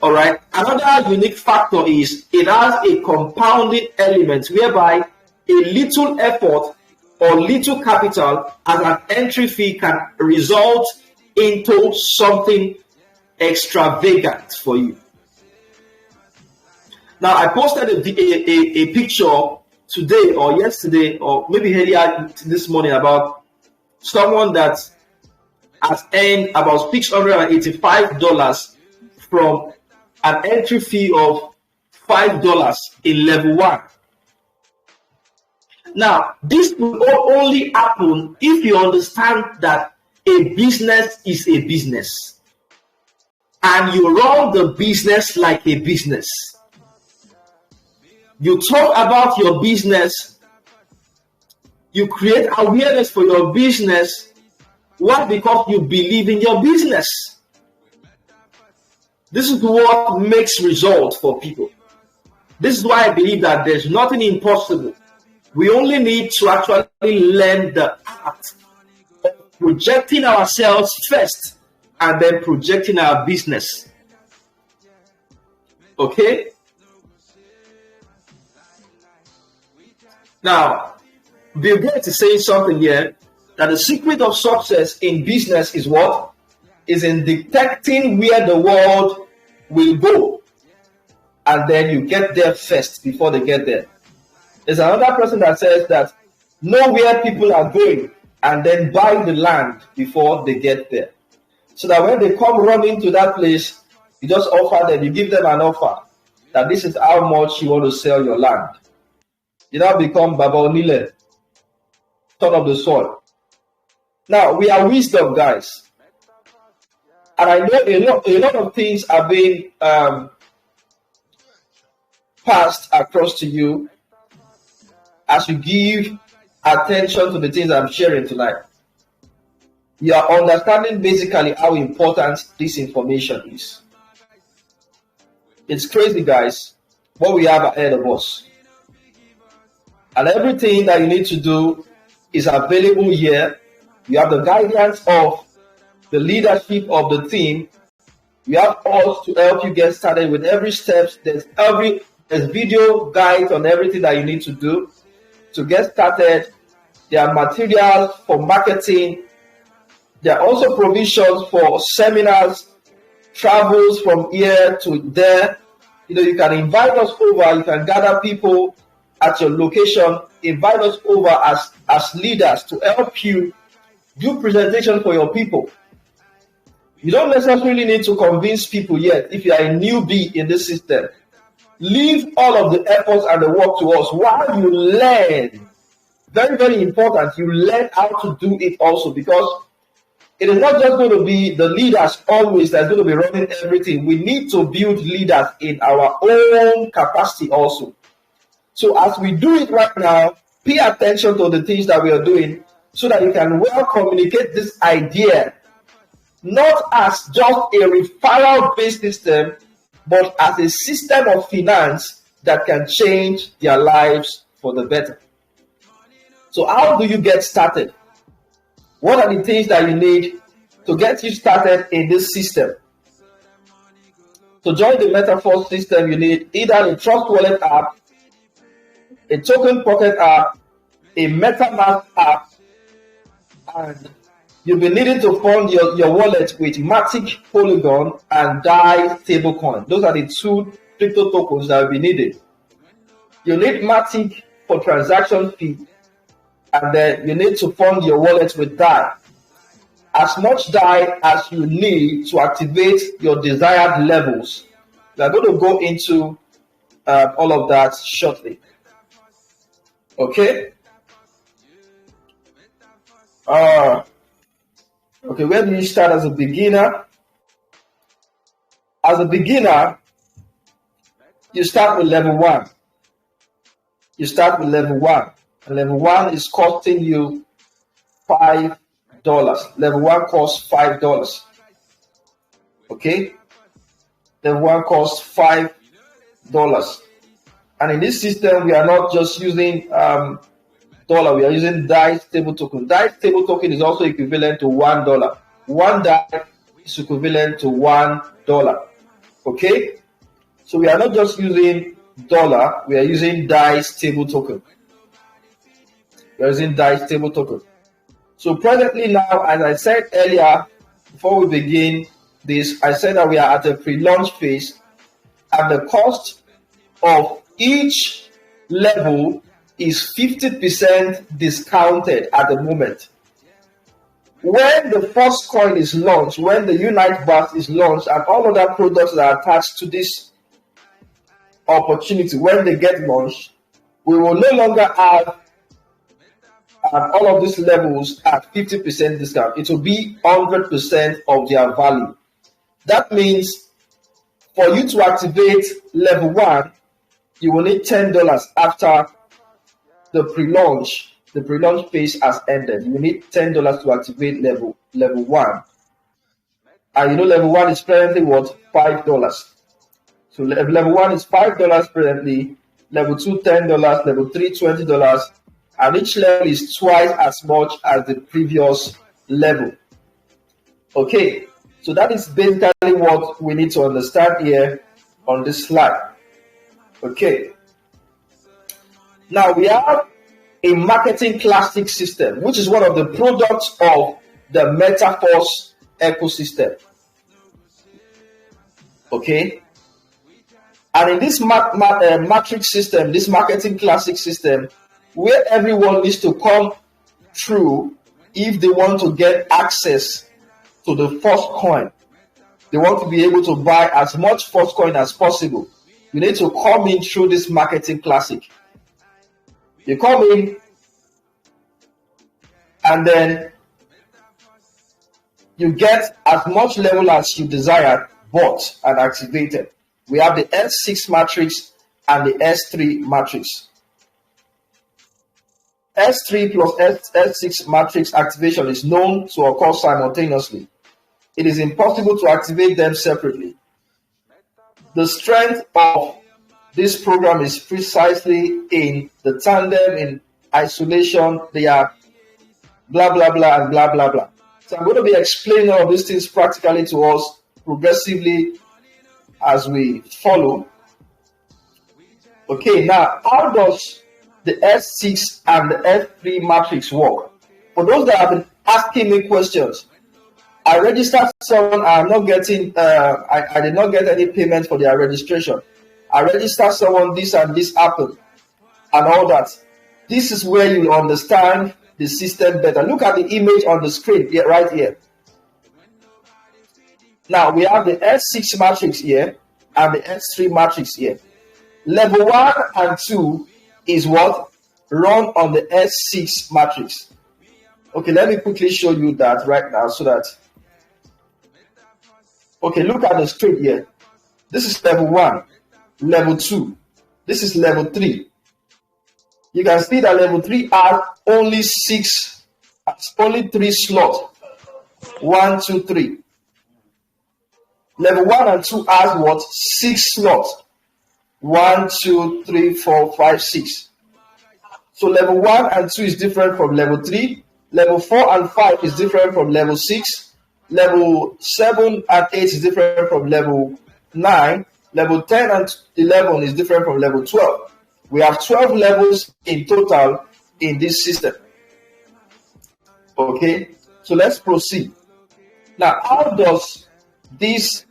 Speaker 1: All right. Another unique factor is it has a compounding element whereby a little effort or little capital as an entry fee can result into something extravagant for you. Now, I posted a picture today or yesterday or maybe earlier this morning about someone that has earned about $685 from an entry fee of $5 in level 1. Now, this will only happen if you understand that a business is a business and you run the business like a business. You talk about your business, you create awareness for your business. Why? Because you believe in your business. This is what makes results for people. This is why I believe that there's nothing impossible. We only need to actually learn the art of projecting ourselves first and then projecting our business. Okay? Now, Bill Gates is saying something here, that the secret of success in business is what? Is in detecting where the world will go, and then you get there first before they get there. There's another person that says that know where people are going and then buy the land before they get there, so that when they come running to that place, you just offer them, you give them an offer that this is how much you want to sell your land. You now become Baba Onile, son of the soil. Now, we are wisdom, guys. And I know a lot of things are being passed across to you as you give attention to the things I'm sharing tonight. You are understanding basically how important this information is. It's crazy, guys, what we have ahead of us. And everything that you need to do is available here. You have the guidance of the leadership of the team. We have us to help you get started with every step. There's video guides on everything that you need to do to get started. There are materials for marketing. There are also provisions for seminars, travels from here to there. You can invite us over. You can gather people at your location. Invite us over as leaders to help you do presentation for your people. You don't necessarily need to convince people yet if you are a newbie in this system. Leave all of the efforts and the work to us while you learn. Very, very important. You learn how to do it also, because it is not just going to be the leaders always that's going to be running everything. We need to build leaders in our own capacity also. So as we do it right now, pay attention to the things that we are doing so that you can well communicate this idea, not as just a referral-based system, but as a system of finance that can change their lives for the better. So how do you get started? What are the things that you need to get you started in this system? To join the Metaforce system, you need either a Trust Wallet app, a Token Pocket app, a MetaMask app, and You'll be needing to fund your wallet with Matic, Polygon, and DAI stablecoin. Those are the two crypto tokens that will be needed. You need Matic for transaction fee, and then you need to fund your wallet with DAI. As much DAI as you need to activate your desired levels. We are going to go into all of that shortly. Okay? Okay, where do you start as a beginner? As a beginner, you start with level 1. You start with level 1. And level 1 is costing you $5. Level 1 costs $5. Okay? Level 1 costs $5. And in this system, we are not just using dollar, we are using DAI stable token. DAI stable token is also equivalent to $1. One DAI is equivalent to $1. Okay? So we are not just using dollar, we are using DAI stable token. We are using DAI stable token. So presently now, as I said earlier, before we begin this, I said that we are at a pre-launch phase, and the cost of each level is 50% discounted at the moment. When the first coin is launched, when the Unite Bus is launched, and all other products that are attached to this opportunity, when they get launched, we will no longer have all of these levels at 50% discount. It will be 100% of their value. That means for you to activate level 1, you will need $10 after the pre-launch phase has ended. You need $10 to activate level 1. And you know level 1 is presently what? $5. So level 1 is $5 presently, level 2 $10, level 3 $20, and each level is twice as much as the previous level. Okay, so that is basically what we need to understand here on this slide. Okay. Now we have a marketing classic system, which is one of the products of the Metaforce ecosystem. Okay. And in this matrix system, this marketing classic system, where everyone needs to come through if they want to get access to the first coin. They want to be able to buy as much first coin as possible. You need to come in through this marketing classic. You come in, and then you get as much level as you desire bought and activated. We have the S6 matrix and the S3 matrix. S3 plus S6 matrix activation is known to occur simultaneously. It is impossible to activate them separately. The strength of this program is precisely in the tandem, in isolation. They are blah, blah, blah, and blah, blah, blah. So I'm going to be explaining all of these things practically to us progressively as we follow. Okay, now, how does the S6 and the S3 matrix work? For those that have been asking me questions, I registered someone. I'm not getting. I did not get any payment for their registration. I registered someone. This and this happened, and all that. This is where you understand the system better. Look at the image on the screen here, right here. Now we have the S6 matrix here and the S3 matrix here. Level 1 and 2 is what? Run on the S6 matrix. Okay, let me quickly show you that right now so that. Okay, look at the screen here. This is level 1, level 2. This is level 3. You can see that level 3 has only 3 slots. 1, 2, 3. Level 1 and 2 has what? 6 slots. 1, 2, 3, 4, 5, 6. So level 1 and 2 is different from level 3. Level 4 and 5 is different from level 6. Level 7 and 8 is different from level 9. Level 10 and 11 is different from level 12. We have 12 levels in total in this system. Okay, So let's proceed. Now, how does these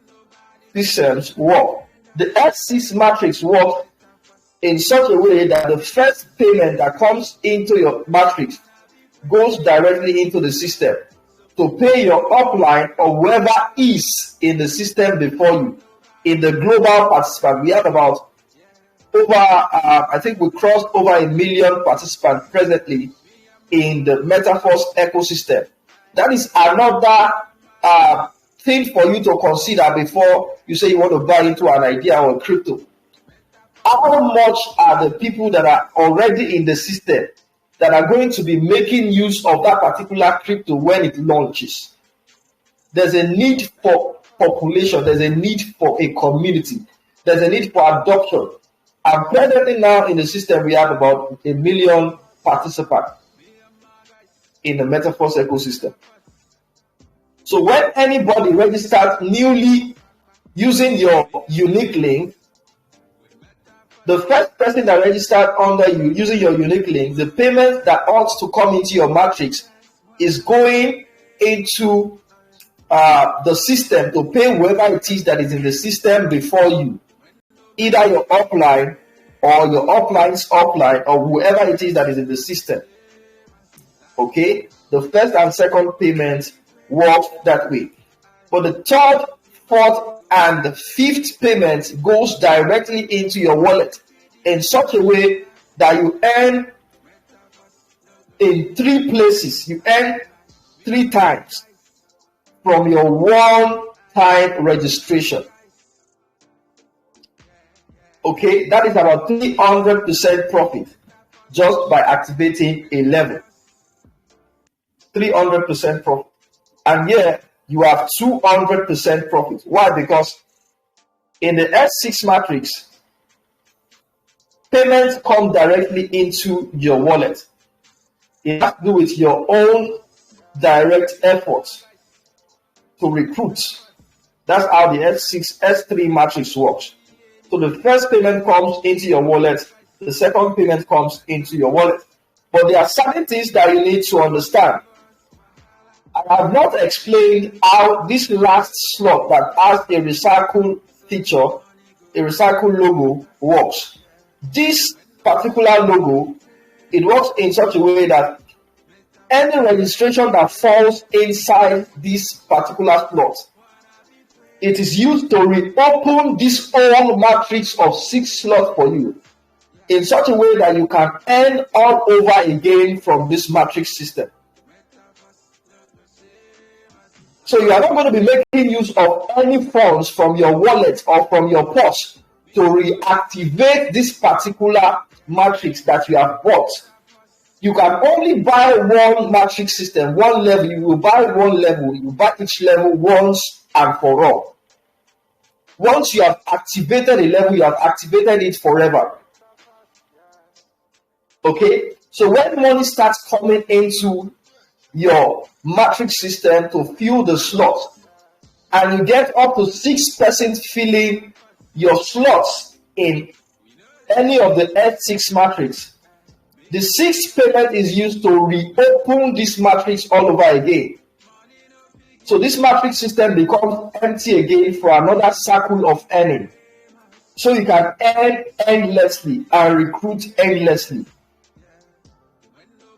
Speaker 1: systems work? The S6 matrix works in such a way that the first payment that comes into your matrix goes directly into the system to pay your upline or whoever is in the system before you. In the global participant, we have about over, I think we crossed over 1 million participants presently in the Metaforce ecosystem. That is another thing for you to consider before you say you want to buy into an idea or crypto. How much are the people that are already in the system that are going to be making use of that particular crypto when it launches? There's a need for population, there's a need for a community, there's a need for adoption. And presently now in the system, we have about 1 million participants in the Metaforce ecosystem. So when anybody registers newly using your unique link, the first person that registered under you using your unique link, the payment that ought to come into your matrix is going into the system to pay whoever it is that is in the system before you, either your upline or your upline's upline or whoever it is that is in the system. Okay, the first and second payment work that way. But the third, fourth, and the fifth payment goes directly into your wallet in such a way that you earn in 3 places. You earn 3 times from your one-time registration. Okay, that is about 300% profit just by activating a level. 300% profit. And here you have 200% profit. Why? Because in the S6 matrix, payments come directly into your wallet. It has to do with your own direct efforts to recruit. That's how the S6, S3 matrix works. So the first payment comes into your wallet, the second payment comes into your wallet. But there are certain things that you need to understand. I have not explained how this last slot that has a recycle feature, a recycle logo works. This particular logo, it works in such a way that any registration that falls inside this particular slot, it is used to reopen this whole matrix of 6 slots for you in such a way that you can earn all over again from this matrix system. So you are not going to be making use of any funds from your wallet or from your purse to reactivate this particular matrix that you have bought. You can only buy one matrix system, one level. You will buy one level. You buy each level once and for all. Once you have activated a level, you have activated it forever. Okay? So when money starts coming into your matrix system to fill the slot, and you get up to 6 persons filling your slots in any of the S6 matrix, the 6th payment is used to reopen this matrix all over again. So this matrix system becomes empty again for another cycle of earning. So you can earn endlessly and recruit endlessly.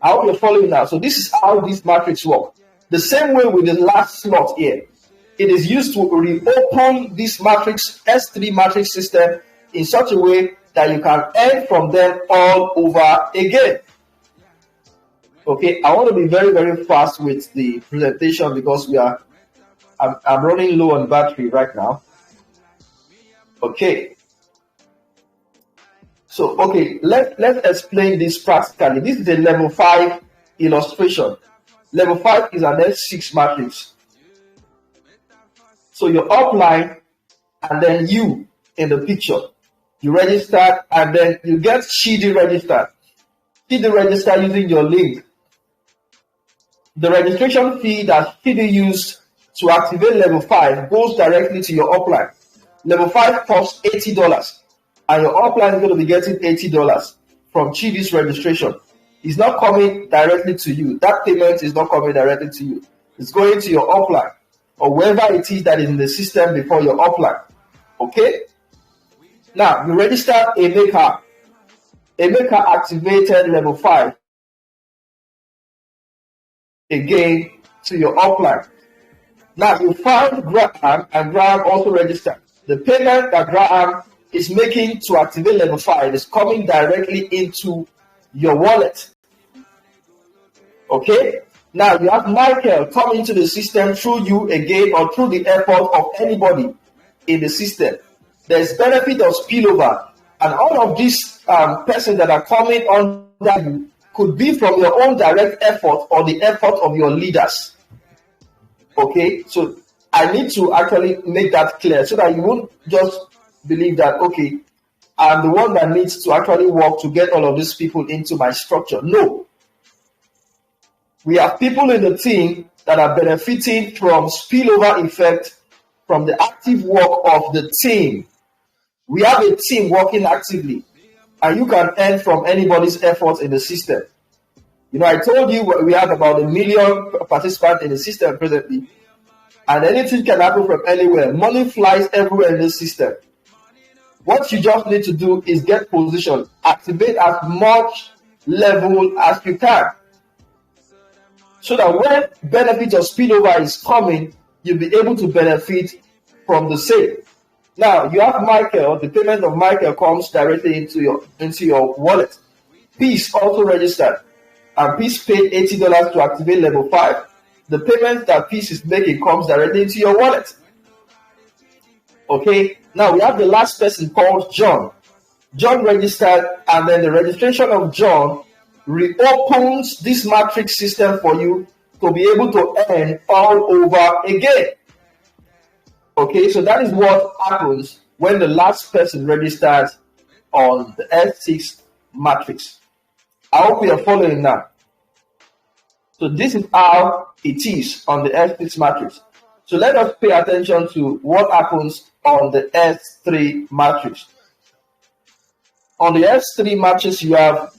Speaker 1: I hope you're following now. So this is how this matrix works. The same way with the last slot here. It is used to reopen this matrix, S3 matrix system in such a way that you can earn from them all over again. Okay, I want to be very, very fast with the presentation because I'm running low on battery right now. Okay. So, okay, let's explain this practically. This is a level 5 illustration. Level 5 is an S6 matrix. So your upline and then you in the picture. You register and then you get Shidi registered. Shidi register using your link. The registration fee that Shidi used to activate level 5 goes directly to your upline. Level 5 costs $80. And your upline is going to be getting $80 from Chidi's registration. It's not coming directly to you. That payment is not coming directly to you. It's going to your upline or wherever it is that is in the system before your upline. Okay? Now, you registered a maker. A maker activated level 5 again to your upline. Now, you found Graham, and Graham also registered. The payment that Graham is making to activate level 5 is coming directly into your wallet. Okay? Now, you have Michael come into the system through you again or through the effort of anybody in the system. There's benefit of spillover, and all of these persons that are coming on that you could be from your own direct effort or the effort of your leaders. Okay, so I need to actually make that clear so that you won't just believe that, okay, I'm the one that needs to actually work to get all of these people into my structure. No. We have people in the team that are benefiting from spillover effect from the active work of the team. We have a team working actively, and you can earn from anybody's efforts in the system. You know, I told you we have about 1 million participants in the system presently, and anything can happen from anywhere. Money flies everywhere in this system. What you just need to do is get positioned, activate as much level as you can, so that when benefit of spillover is coming, you'll be able to benefit from the same. Now, you have Michael. The payment of Michael comes directly into your wallet. Peace also registered, and Peace paid $80 to activate level 5. The payment that Peace is making comes directly into your wallet. Okay, now we have the last person called John. John registered, and then the registration of John reopens this matrix system for you to be able to earn all over again. Okay, so that is what happens when the last person registers on the S6 matrix. I hope you are following now. So this is how it is on the S6 matrix. So let us pay attention to what happens on the S3 matrix. On the S3 matrix, you have,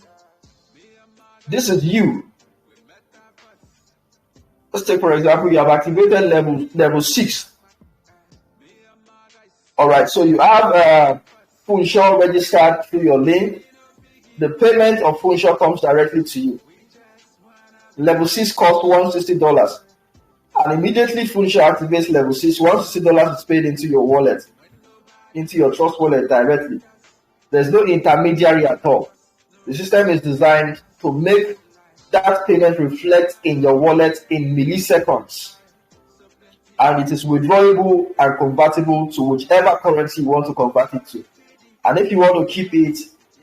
Speaker 1: this is you. Let's take, for example, you have activated level 6. All right, so you have Funshaw registered through your link. The payment of Funshaw comes directly to you. Level 6 costs $160. And immediately Funshaw activates level 6, $160 is paid into your wallet, into your trust wallet directly. There's no intermediary at all. The system is designed to make that payment reflect in your wallet in milliseconds. And it is withdrawable and convertible to whichever currency you want to convert it to. And if you want to keep it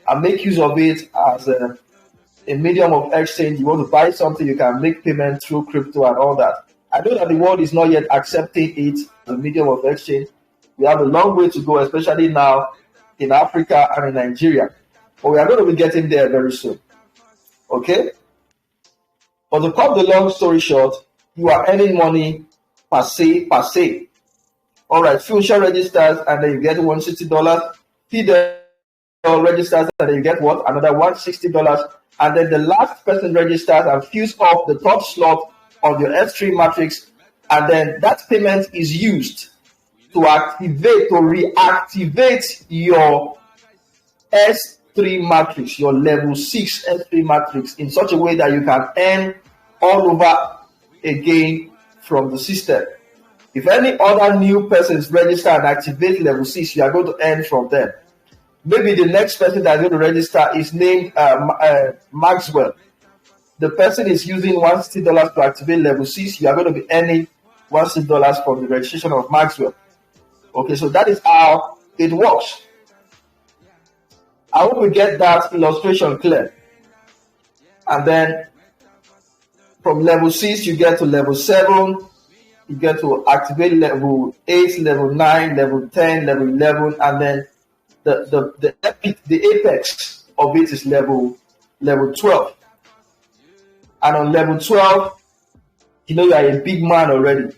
Speaker 1: and make use of it as a medium of exchange, you want to buy something, you can make payment through crypto and all that. I know that the world is not yet accepting it as a medium of exchange. We have a long way to go, especially now in Africa and in Nigeria. But we are going to be getting there very soon. Okay? But to cut the long story short, you are earning money per se. All right, Future registers and then you get $160. Fidel registers and then you get what? Another $160. And then the last person registers and fills up the top slot on your S3 matrix, and then that payment is used to reactivate your S3 matrix, your level 6 S3 matrix, in such a way that you can earn all over again from the system. If any other new persons register and activate level 6, you are going to earn from them. Maybe the next person that is going to register is named Maxwell. The person is using $160 to activate level 6. You are going to be earning $160 from the registration of Maxwell. Okay, so that is how it works. I hope we get that illustration clear. And then from level 6, you get to level 7. You get to activate level 8, level 9, level 10, level 11, and then the apex of it is level 12. And on level 12, you know you are a big man already.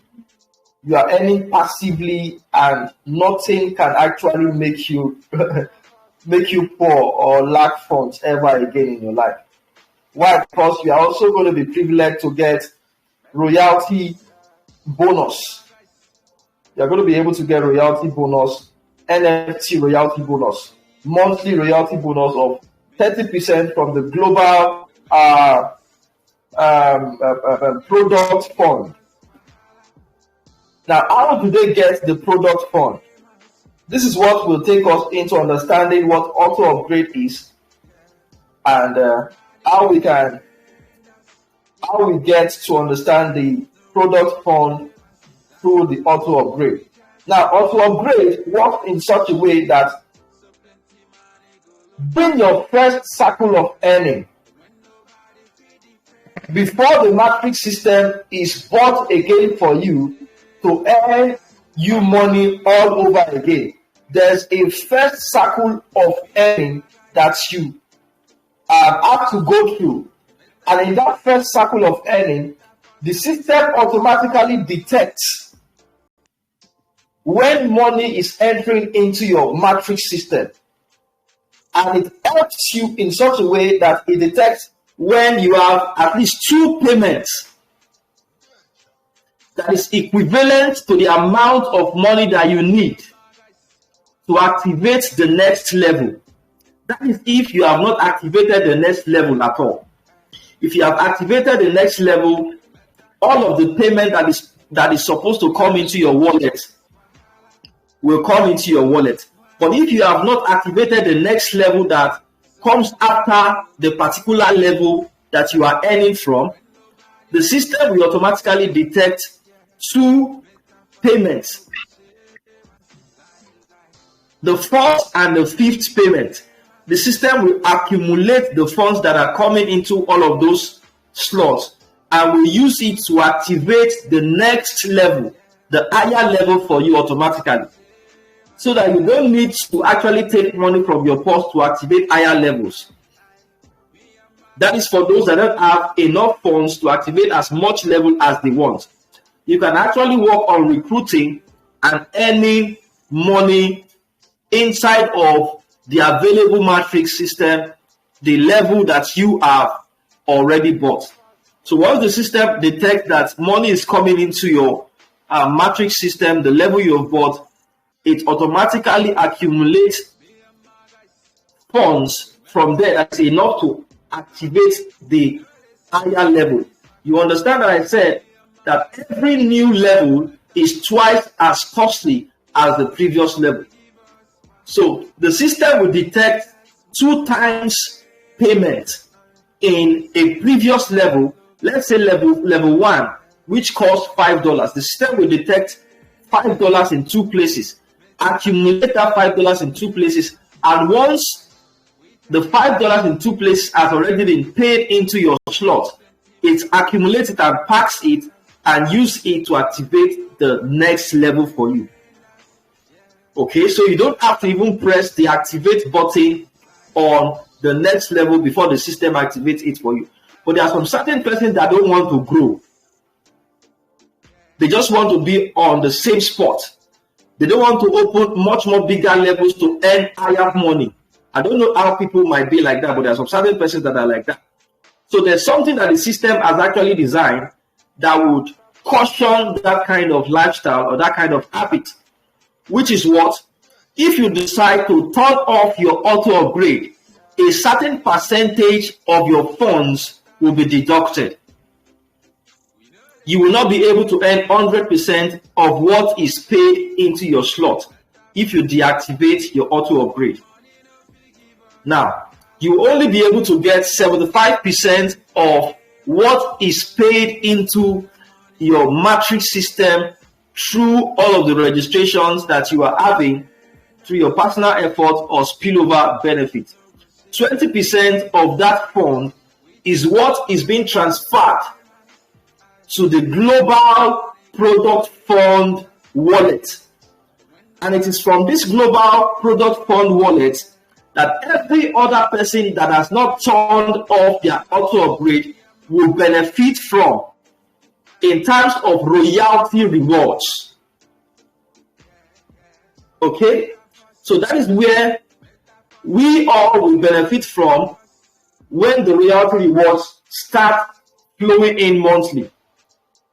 Speaker 1: You are earning passively, and nothing can actually make you make you poor or lack funds ever again in your life. Why? Because you are also going to be privileged to get royalty bonus. You're going to be able to get royalty bonus, NFT royalty bonus, monthly royalty bonus of 30% from the global product fund. Now, how do they get the product fund? This is what will take us into understanding what auto upgrade is and how we get to understand the product fund through the auto upgrade. Now, auto upgrade works in such a way that during your first cycle of earning, before the matrix system is bought again for you to earn you money all over again, there's a first cycle of earning that you have to go through. And in that first cycle of earning, the system automatically detects when money is entering into your matrix system. And it helps you in such a way that it detects when you have at least 2 payments that is equivalent to the amount of money that you need to activate the next level. That is if you have not activated the next level at all. If you have activated the next level, all of the payment that is supposed to come into your wallet will come into your wallet. But if you have not activated the next level that comes after the particular level that you are earning from, the system will automatically detect 2 payments. The 4th and the 5th payment, the system will accumulate the funds that are coming into all of those slots and will use it to activate the next level, the higher level for you automatically. So that you don't need to actually take money from your purse to activate higher levels. That is for those that don't have enough funds to activate as much level as they want. You can actually work on recruiting and earning money inside of the available matrix system, the level that you have already bought. So once the system detects that money is coming into your matrix system, the level you have bought, it automatically accumulates funds from there that's enough to activate the higher level. You understand that I said that every new level is twice as costly as the previous level. So the system will detect 2 times payment in a previous level. Let's say level 1, which costs $5. The system will detect $5 in 2 places, accumulate that $5 in 2 places, and once the $5 in 2 places has already been paid into your slot, it accumulates it and packs it and use it to activate the next level for you. Okay, so you don't have to even press the activate button on the next level before the system activates it for you. But there are some certain persons that don't want to grow. They just want to be on the same spot. They don't want to open much more bigger levels to earn higher money. I don't know how people might be like that, but there are some certain persons that are like that. So there's something that the system has actually designed that would caution that kind of lifestyle or that kind of habit, which is what? If you decide to turn off your auto upgrade, a certain percentage of your funds will be deducted. You will not be able to earn 100% of what is paid into your slot if you deactivate your auto upgrade. Now, you will only be able to get 75% of what is paid into your matrix system through all of the registrations that you are having through your personal effort or spillover benefit. 20% of that fund is what is being transferred to the global product fund wallet. And it is from this global product fund wallet that every other person that has not turned off their auto upgrade will benefit from in terms of royalty rewards. Okay? So that is where we all will benefit from when the royalty rewards start flowing in monthly.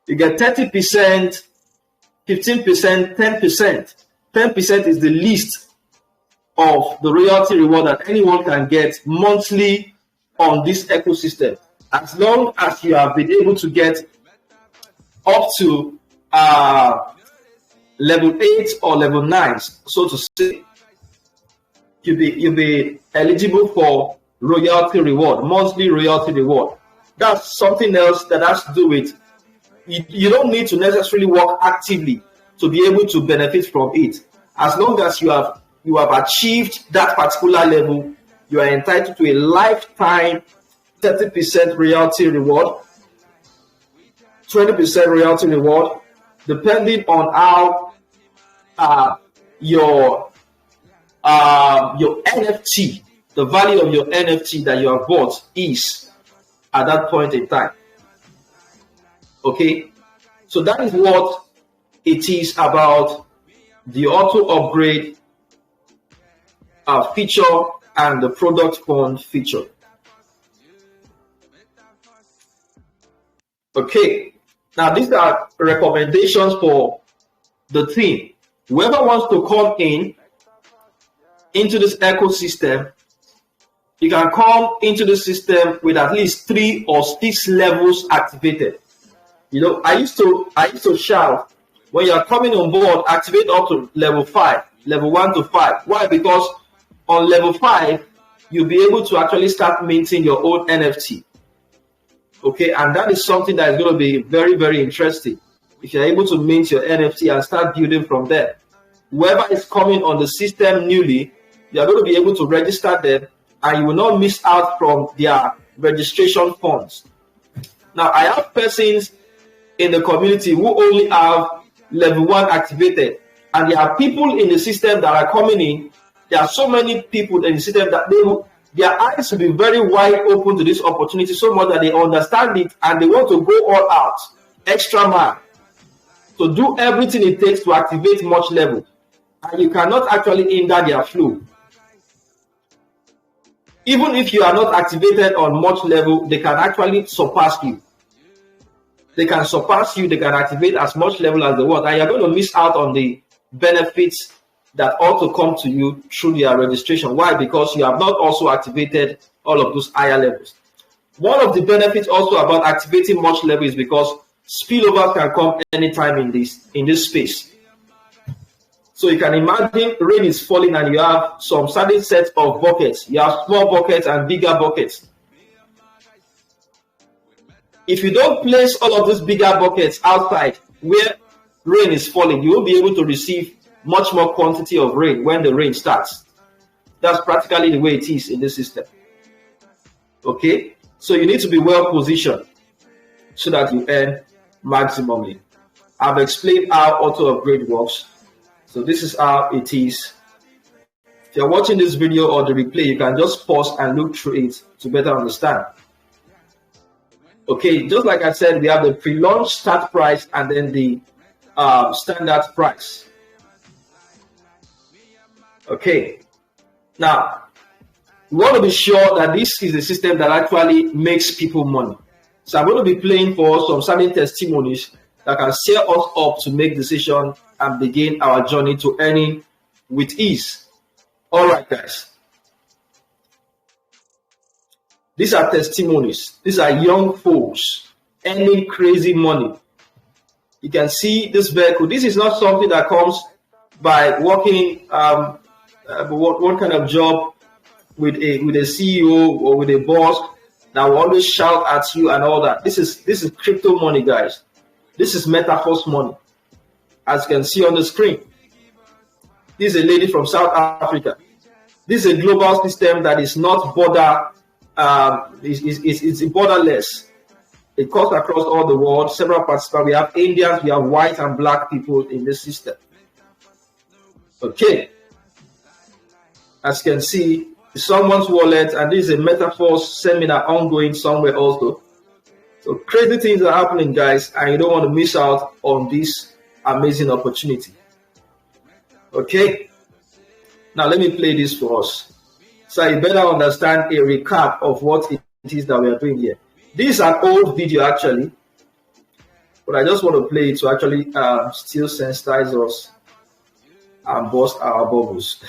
Speaker 1: You get 30%, 15%, 10%. 10% is the least of the royalty reward that anyone can get monthly on this ecosystem. As long as you have been able to get up to level 8 or level 9, so to say, you'll be eligible for royalty reward, monthly royalty reward. That's something else that has to do with, you don't need to necessarily work actively to be able to benefit from it. As long as you have achieved that particular level, you are entitled to a lifetime 30% royalty reward, 20% royalty reward, depending on how your NFT, the value of your NFT that you have bought is at that point in time. Okay, so that is what it is about the auto upgrade feature and the product fund feature. Okay, now these are recommendations for the team. Whoever wants to come into this ecosystem, you can come into the system with at least 3 or 6 levels activated. You know, I used to shout, when you are coming on board, activate up to level 5, level 1 to 5. Why? Because on level 5, you'll be able to actually start minting your own NFT. Okay, and that is something that is going to be very, very interesting. If you're able to mint your NFT and start building from there. Whoever is coming on the system newly, you're going to be able to register them and you will not miss out from their registration funds. Now, I have persons in the community who only have level 1 activated, and there are people in the system that are coming in. There are so many people in the system that their eyes will be very wide open to this opportunity, so much that they understand it and they want to go all out, extra mile, to do everything it takes to activate much level. And you cannot actually hinder their flow. Even if you are not activated on much level, they can actually surpass you. They can surpass you, they can activate as much level as they want, and you're going to miss out on the benefits that ought to come to you through your registration. Why? Because you have not also activated all of those higher levels. One of the benefits also about activating much level is because spillovers can come anytime in this space. So you can imagine rain is falling and you have some certain sets of buckets. You have small buckets and bigger buckets. If you don't place all of these bigger buckets outside where rain is falling, you won't be able to receive much more quantity of rain when the rain starts. That's practically the way it is in this system. Okay, so you need to be well positioned so that you earn maximally. I've explained how auto upgrade works. So this is how it is. If you're watching this video or the replay, you can just pause and look through it to better understand. Okay, just like I said, we have the pre-launch start price and then the standard price. Okay, now we want to be sure that this is a system that actually makes people money. So I'm going to be playing for some certain testimonies that can set us up to make decisions and begin our journey to earning with ease. All right, guys. These are testimonies. These are young folks earning crazy money. You can see this vehicle. This is not something that comes by working one kind of job with a CEO or with a boss that will always shout at you and all that. This is crypto money, guys. This is Metaforce money, as you can see on the screen. This is a lady from South Africa. This is a global system that is not it's borderless. It cuts across all the world. Several participants. We have Indians, we have white and black people in this system. Okay. As you can see, someone's wallet, and this is a Metaforce seminar ongoing somewhere also. So crazy things are happening, guys, and you don't want to miss out on this amazing opportunity. Okay. Now let me play this for us, so you better understand a recap of what it is that we are doing here. This is an old video actually. But I just want to play it to actually still sensitize us and bust our bubbles.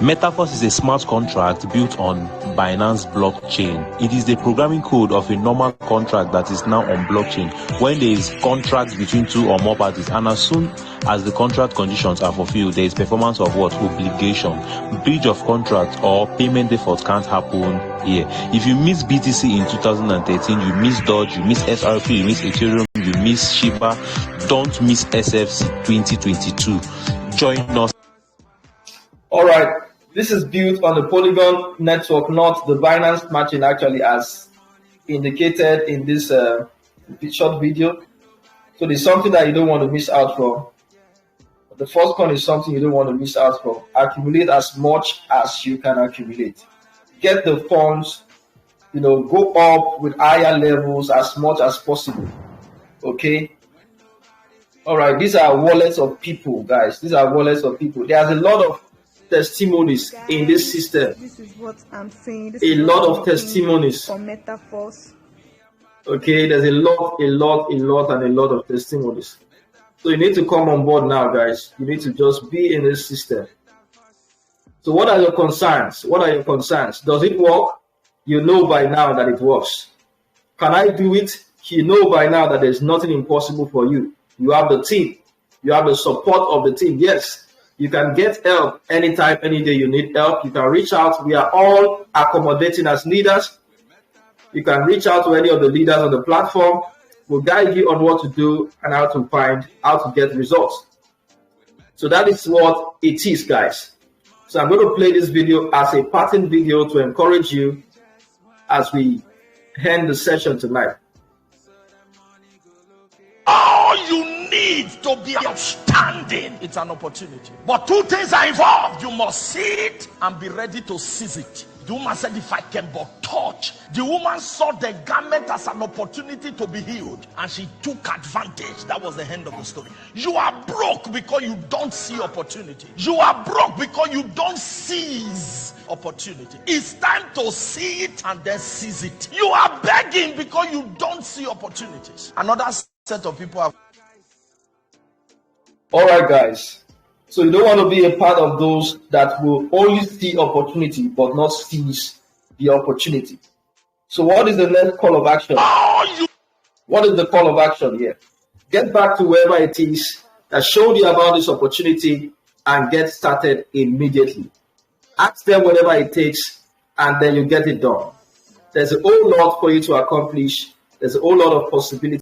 Speaker 6: Metaforce is a smart contract built on Binance blockchain. It is the programming code of a normal contract that is now on blockchain when there is contract between two or more parties, and as soon as the contract conditions are fulfilled, there is performance of what? Obligation. Breach of contract or payment default can't happen here. If you miss BTC in 2013, you miss Doge, you miss SRP, you miss Ethereum, you miss Shiba, don't miss SFC 2022. Join us.
Speaker 1: All right, this is built on the Polygon network, not the Binance matching, actually, as indicated in this short video. So there's something that you don't want to miss out from. The first one is something you don't want to miss out from. Accumulate as much as you can accumulate. Get the funds, go up with higher levels as much as possible. Okay? All right, these are wallets of people, guys. These are wallets of people. There's a lot of testimonies in this system.
Speaker 7: This is what I'm saying.
Speaker 1: A lot of testimonies
Speaker 7: for Metaforce.
Speaker 1: Okay, there's a lot of testimonies. So you need to come on board now, guys. You need to just be in this system. So what are your concerns? What are your concerns? Does it work? You know by now that it works. Can I do it? You know by now that there's nothing impossible for you. You have the team. You have the support of the team. Yes. You can get help anytime, any day you need help. You can reach out. We are all accommodating as leaders. You can reach out to any of the leaders on the platform. We'll guide you on what to do and how to get results. So that is what it is, guys. So I'm going to play this video as a pattern video to encourage you as we end the session tonight.
Speaker 8: All you need to be outstanding, it's an opportunity. But two things are involved. You must see it and be ready to seize it. The woman said, if I can but touch. The woman saw the garment as an opportunity to be healed, and she took advantage. That was the end of the story. You are broke because you don't see opportunity. You are broke because you don't seize opportunity. It's time to see it and then seize it. You are begging because you don't see opportunities. Another set of people have.
Speaker 1: All right, guys. So you don't want to be a part of those that will only see opportunity but not seize the opportunity. So what is the next call of action? What is the call of action here? Get back to wherever it is that showed you about this opportunity and get started immediately. Ask them whatever it takes and then you get it done. There's a whole lot for you to accomplish. There's a whole lot of possibilities.